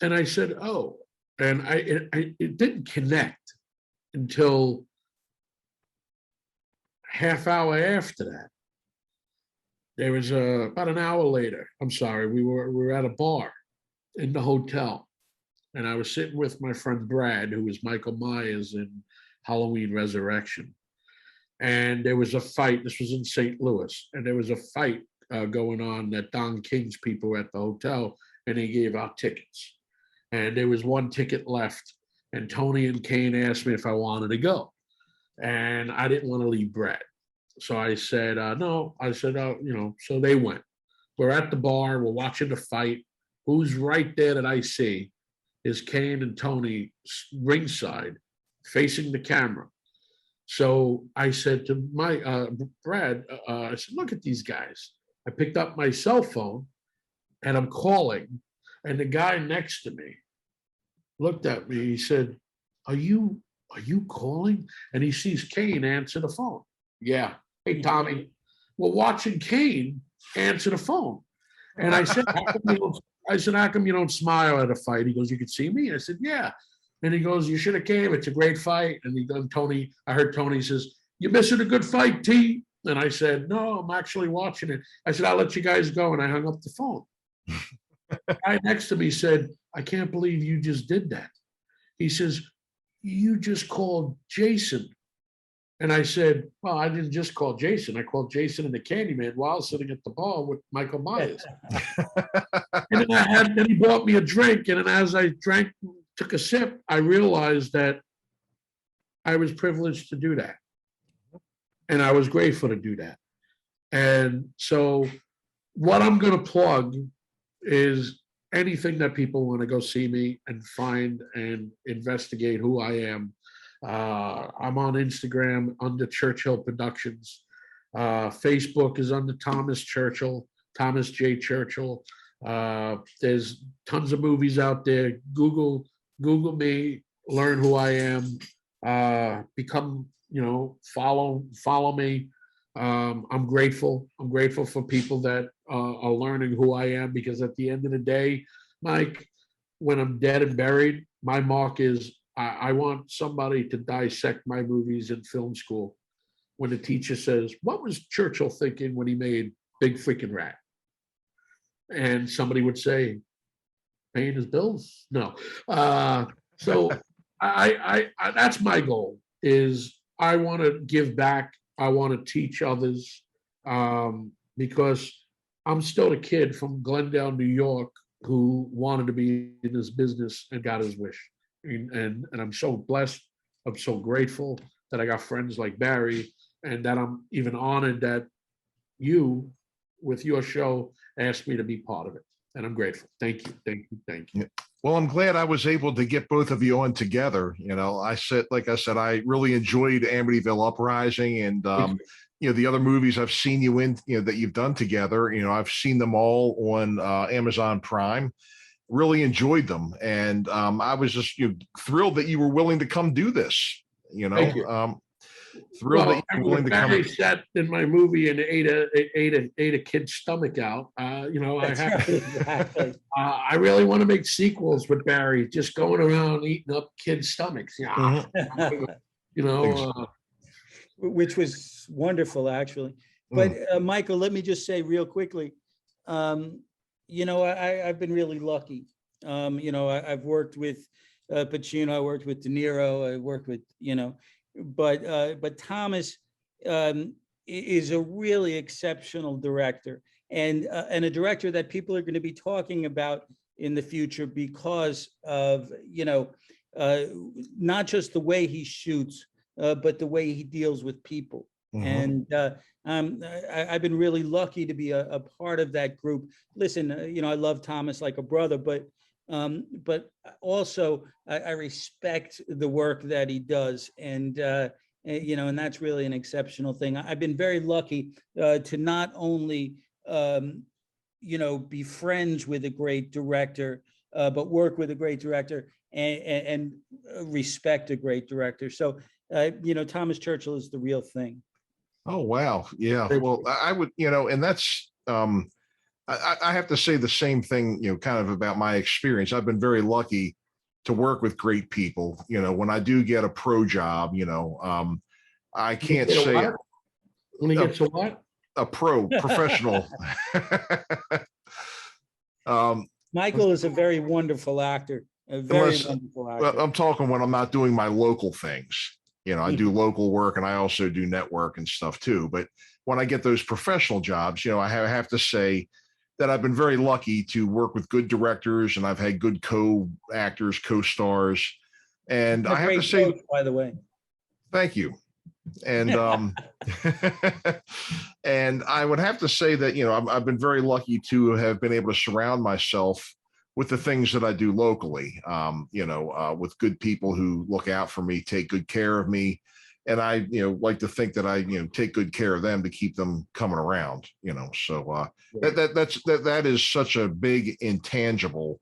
[SPEAKER 5] And I said, oh, and it didn't connect until half hour after that. There was about an hour later. I'm sorry, we were at a bar in the hotel, and I was sitting with my friend Brad, who was Michael Myers in Halloween Resurrection. And there was a fight. This was in St. Louis, and there was a fight going on that Don King's people were at the hotel, and they gave out tickets. And there was one ticket left, and Tony and Kane asked me if I wanted to go, and I didn't want to leave Brad. So I said, no. I said, so they went. We're at the bar. We're watching the fight. Who's right there that I see is Kane and Tony ringside facing the camera. So I said to Brad, I said, look at these guys. I picked up my cell phone and I'm calling. And the guy next to me looked at me. He said, are you calling? And he sees Kane answer the phone. Yeah. Hey, Tommy, we're watching Kane answer the phone. And I said, how come you don't smile at a fight? He goes, you could see me? I said, yeah. And he goes, you should have came. It's a great fight. And he goes, Tony, I heard Tony says, you're missing a good fight, T. And I said, no, I'm actually watching it. I said, I'll let you guys go. And I hung up the phone. The guy next to me said, I can't believe you just did that. He says, you just called Jason. And I said, well, I didn't just call Jason. I called Jason and the Candyman while sitting at the bar with Michael Myers. And then he bought me a drink. And then as I took a sip, I realized that I was privileged to do that. And I was grateful to do that. And so what I'm going to plug is anything that people want to go see me and find and investigate who I am. I'm on Instagram under Churchill Productions. Facebook is under Thomas J. Churchill. There's tons of movies out there. Google me, learn who I am, become, follow me. I'm grateful. I'm grateful for people that are learning who I am, because at the end of the day, Mike, when I'm dead and buried, my mark is I want somebody to dissect my movies in film school. When the teacher says, what was Churchill thinking when he made Big Freaking Rat? And somebody would say, paying his bills? No. So I that's my goal, is I want to give back. I want to teach others, because I'm still a kid from Glendale, New York, who wanted to be in this business and got his wish. And I'm so blessed. I'm so grateful that I got friends like Barry, and that I'm even honored that you, with your show, asked me to be part of it. And I'm grateful. Thank you.
[SPEAKER 1] Yeah. Well, I'm glad I was able to get both of you on together. Like I said, I really enjoyed Amityville Uprising, and the other movies I've seen you in, that you've done together. I've seen them all on Amazon Prime. Really enjoyed them, and I was just thrilled that you were willing to come do this.
[SPEAKER 5] Thank you.
[SPEAKER 1] Thrilled that you were willing to come.
[SPEAKER 5] Barry sat in my movie and ate a kid's stomach out. I really want to make sequels with Barry, just going around eating up kids' stomachs.
[SPEAKER 4] Which was wonderful, actually. But Michael, let me just say real quickly, I've been really lucky. I've worked with Pacino, I worked with De Niro, I worked with, but Thomas is a really exceptional director, and a director that people are going to be talking about in the future because of, not just the way he shoots, but the way he deals with people. And I've been really lucky to be a part of that group. Listen, I love Thomas like a brother, but also I respect the work that he does, and that's really an exceptional thing. I've been very lucky to not only be friends with a great director, but work with a great director and respect a great director. So Thomas Churchill is the real thing.
[SPEAKER 1] Oh, wow. Yeah. Well, I would, and that's, I have to say the same thing, kind of about my experience. I've been very lucky to work with great people. When I do get a pro job, I can't say
[SPEAKER 5] when he gets a what?
[SPEAKER 1] A professional.
[SPEAKER 4] Michael is a very wonderful actor. Wonderful actor.
[SPEAKER 1] Well, I'm talking when I'm not doing my local things. I do local work, and I also do network and stuff too. But when I get those professional jobs, I have to say that I've been very lucky to work with good directors, and I've had good co-actors, co-stars. And I have to say,
[SPEAKER 4] by the way,
[SPEAKER 1] thank you. And and I would have to say that, I've been very lucky to have been able to surround myself with the things that I do locally, with good people who look out for me, take good care of me. And I, like to think that I, take good care of them to keep them coming around, so that is such a big intangible,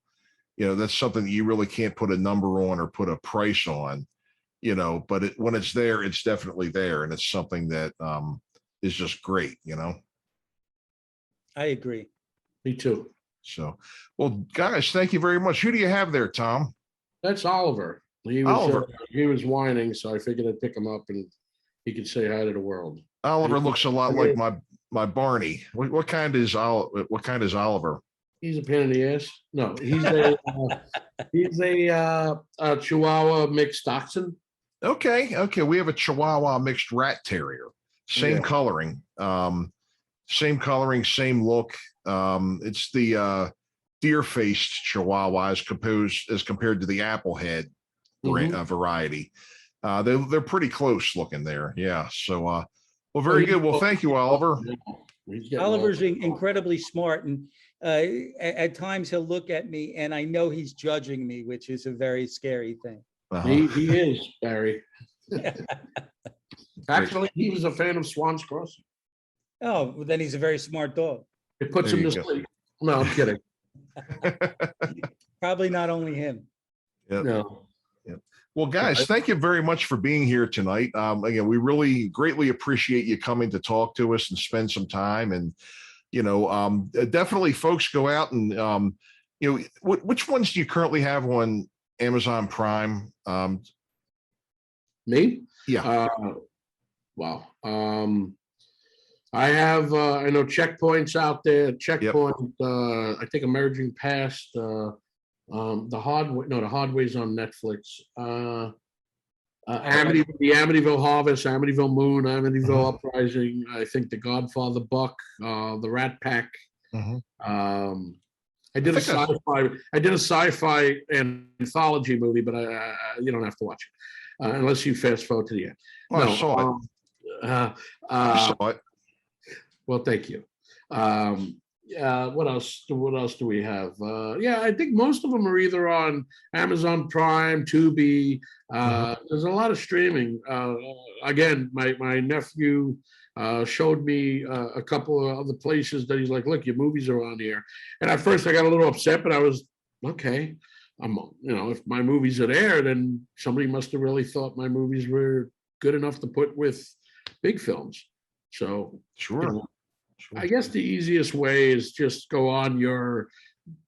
[SPEAKER 1] that's something that you really can't put a number on or put a price on, but when it's there, it's definitely there. And it's something that is just great,
[SPEAKER 4] I agree.
[SPEAKER 5] Me too.
[SPEAKER 1] So, well, guys, thank you very much. Who do you have there, Tom?
[SPEAKER 5] That's Oliver. He was whining, so I figured I'd pick him up and he could say hi to the world.
[SPEAKER 1] Oliver looks a lot like my Barney. What kind is Oliver?
[SPEAKER 5] He's a pain in the ass. No, he's a Chihuahua mixed dachshund.
[SPEAKER 1] Okay. We have a Chihuahua mixed rat terrier. Same coloring, same look. It's the deer-faced Chihuahua as compared to the applehead variety. They're pretty close looking there. Yeah. So, well, very good. Well, thank you, Oliver.
[SPEAKER 4] Oliver's incredibly smart, and at times he'll look at me, and I know he's judging me, which is a very scary thing.
[SPEAKER 1] Uh-huh.
[SPEAKER 5] He is, Barry. Actually, he was a fan of Swan's Crossing.
[SPEAKER 4] Oh, well, then he's a very smart dog.
[SPEAKER 5] It puts him to sleep. No, I'm kidding.
[SPEAKER 4] Probably not only him.
[SPEAKER 1] Yep.
[SPEAKER 5] No.
[SPEAKER 1] Yep. Well, guys, thank you very much for being here tonight. Again, we really greatly appreciate you coming to talk to us and spend some time. And, definitely folks go out and, which ones do you currently have on Amazon Prime?
[SPEAKER 5] Me?
[SPEAKER 1] Yeah.
[SPEAKER 5] Wow. I have, I know Checkpoint's out there. Checkpoint, I think Emerging Past, the Hard Way's on Netflix. The Amityville Harvest, Amityville Moon, Amityville Uprising. I think The Godfather Buck, The Rat Pack. I did a sci-fi anthology movie, but you don't have to watch it unless you fast forward to the end.
[SPEAKER 1] I saw it. I saw it.
[SPEAKER 5] Well, thank you. What else do we have? I think most of them are either on Amazon Prime, Tubi. There's a lot of streaming. Again, my nephew showed me a couple of other places that he's like, look, your movies are on here. And at first I got a little upset, but I was, okay. If my movies are there, then somebody must have really thought my movies were good enough to put with big films. So
[SPEAKER 1] sure.
[SPEAKER 5] I guess the easiest way is just go on your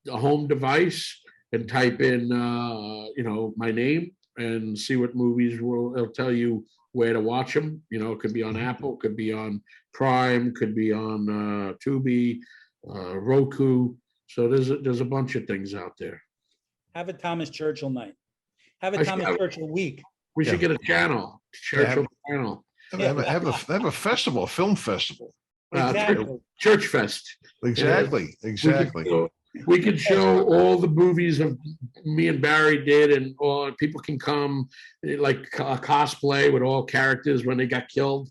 [SPEAKER 5] home device and type in, my name and see what movies it'll tell you where to watch them. It could be on Apple, could be on Prime, could be on Tubi, Roku. So there's a bunch of things out there.
[SPEAKER 4] Have a Thomas Churchill night. Have a Thomas Churchill week.
[SPEAKER 5] We should get a channel, Churchill channel.
[SPEAKER 1] Have a festival, a film festival.
[SPEAKER 4] Exactly.
[SPEAKER 5] Church Fest.
[SPEAKER 1] Exactly.
[SPEAKER 5] We could show all the movies of me and Barry did, and people can come like cosplay with all characters when they got killed.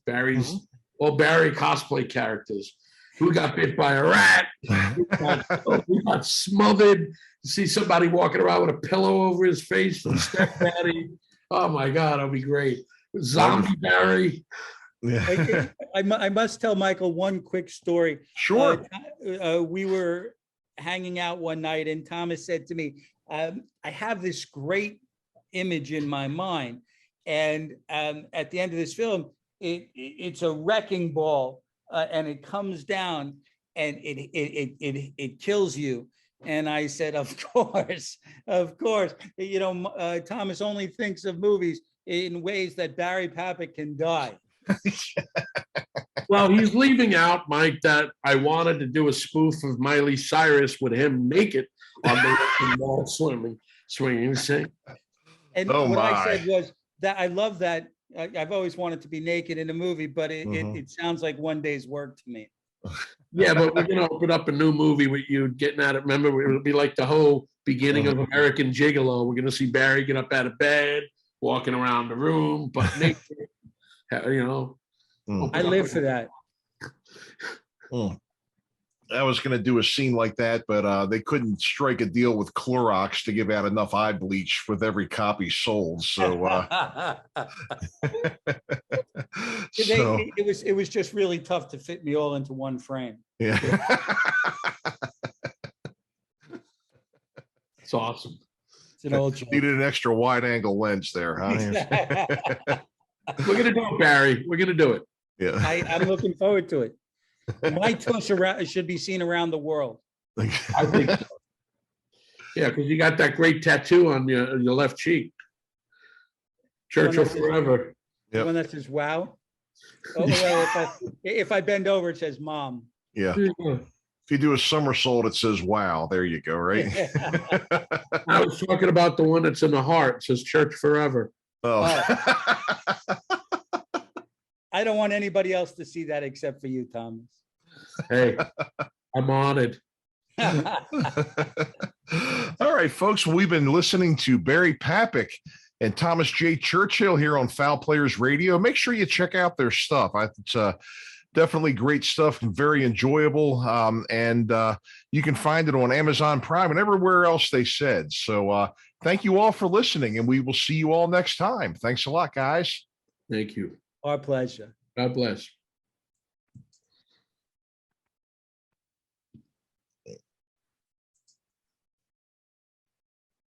[SPEAKER 5] All Barry cosplay characters. Who got bit by a rat? We got smothered. See somebody walking around with a pillow over his face from Step Daddy. Oh my God, that'll be great. Zombie Barry.
[SPEAKER 1] Yeah.
[SPEAKER 4] I must tell Michael one quick story.
[SPEAKER 1] Sure.
[SPEAKER 4] We were hanging out one night, and Thomas said to me, I have this great image in my mind. And at the end of this film, it's a wrecking ball, and it comes down and it kills you. And I said, of course. Thomas only thinks of movies in ways that Barry Papick can die.
[SPEAKER 5] Well, he's leaving out, Mike, that I wanted to do a spoof of Miley Cyrus with him naked on the wrecking ball swinging.
[SPEAKER 4] And what I said was that I love that. I've always wanted to be naked in a movie, but it sounds like one day's work to me.
[SPEAKER 5] Yeah, but we're going to open up a new movie with you getting at it. Remember, it'll be like the whole beginning of American Gigolo. We're going to see Barry get up out of bed, walking around the room, but naked. You know,
[SPEAKER 1] Mm.
[SPEAKER 4] I live for that.
[SPEAKER 1] Mm. I was going to do a scene like that, but they couldn't strike a deal with Clorox to give out enough eye bleach with every copy sold. So, so
[SPEAKER 4] It was just really tough to fit me all into one frame.
[SPEAKER 1] yeah.
[SPEAKER 5] it's awesome.
[SPEAKER 4] It's an old joke.
[SPEAKER 1] Needed an extra wide angle lens there, huh?
[SPEAKER 5] We're gonna do it, Barry. We're gonna do it.
[SPEAKER 1] Yeah.
[SPEAKER 4] I'm looking forward to it. My tush should be seen around the world.
[SPEAKER 5] I think so. Yeah, because you got that great tattoo on your left cheek. Churchill forever.
[SPEAKER 4] The one that says "Wow." Oh well, if I bend over, it says "Mom."
[SPEAKER 1] Yeah. If you do a somersault, it says "Wow." There you go. Right.
[SPEAKER 5] I was talking about the one that's in the heart. It says "Church Forever."
[SPEAKER 1] Oh.
[SPEAKER 4] I don't want anybody else to see that except for you, Thomas.
[SPEAKER 5] Hey, I'm honored.
[SPEAKER 1] All right, folks. We've been listening to Barry Papick and Thomas J. Churchill here on Foul Players Radio. Make sure you check out their stuff. It's definitely great stuff and very enjoyable. And you can find it on Amazon Prime and everywhere else they said. So thank you all for listening, and we will see you all next time. Thanks a lot, guys.
[SPEAKER 5] Thank you.
[SPEAKER 4] Our pleasure.
[SPEAKER 5] God bless.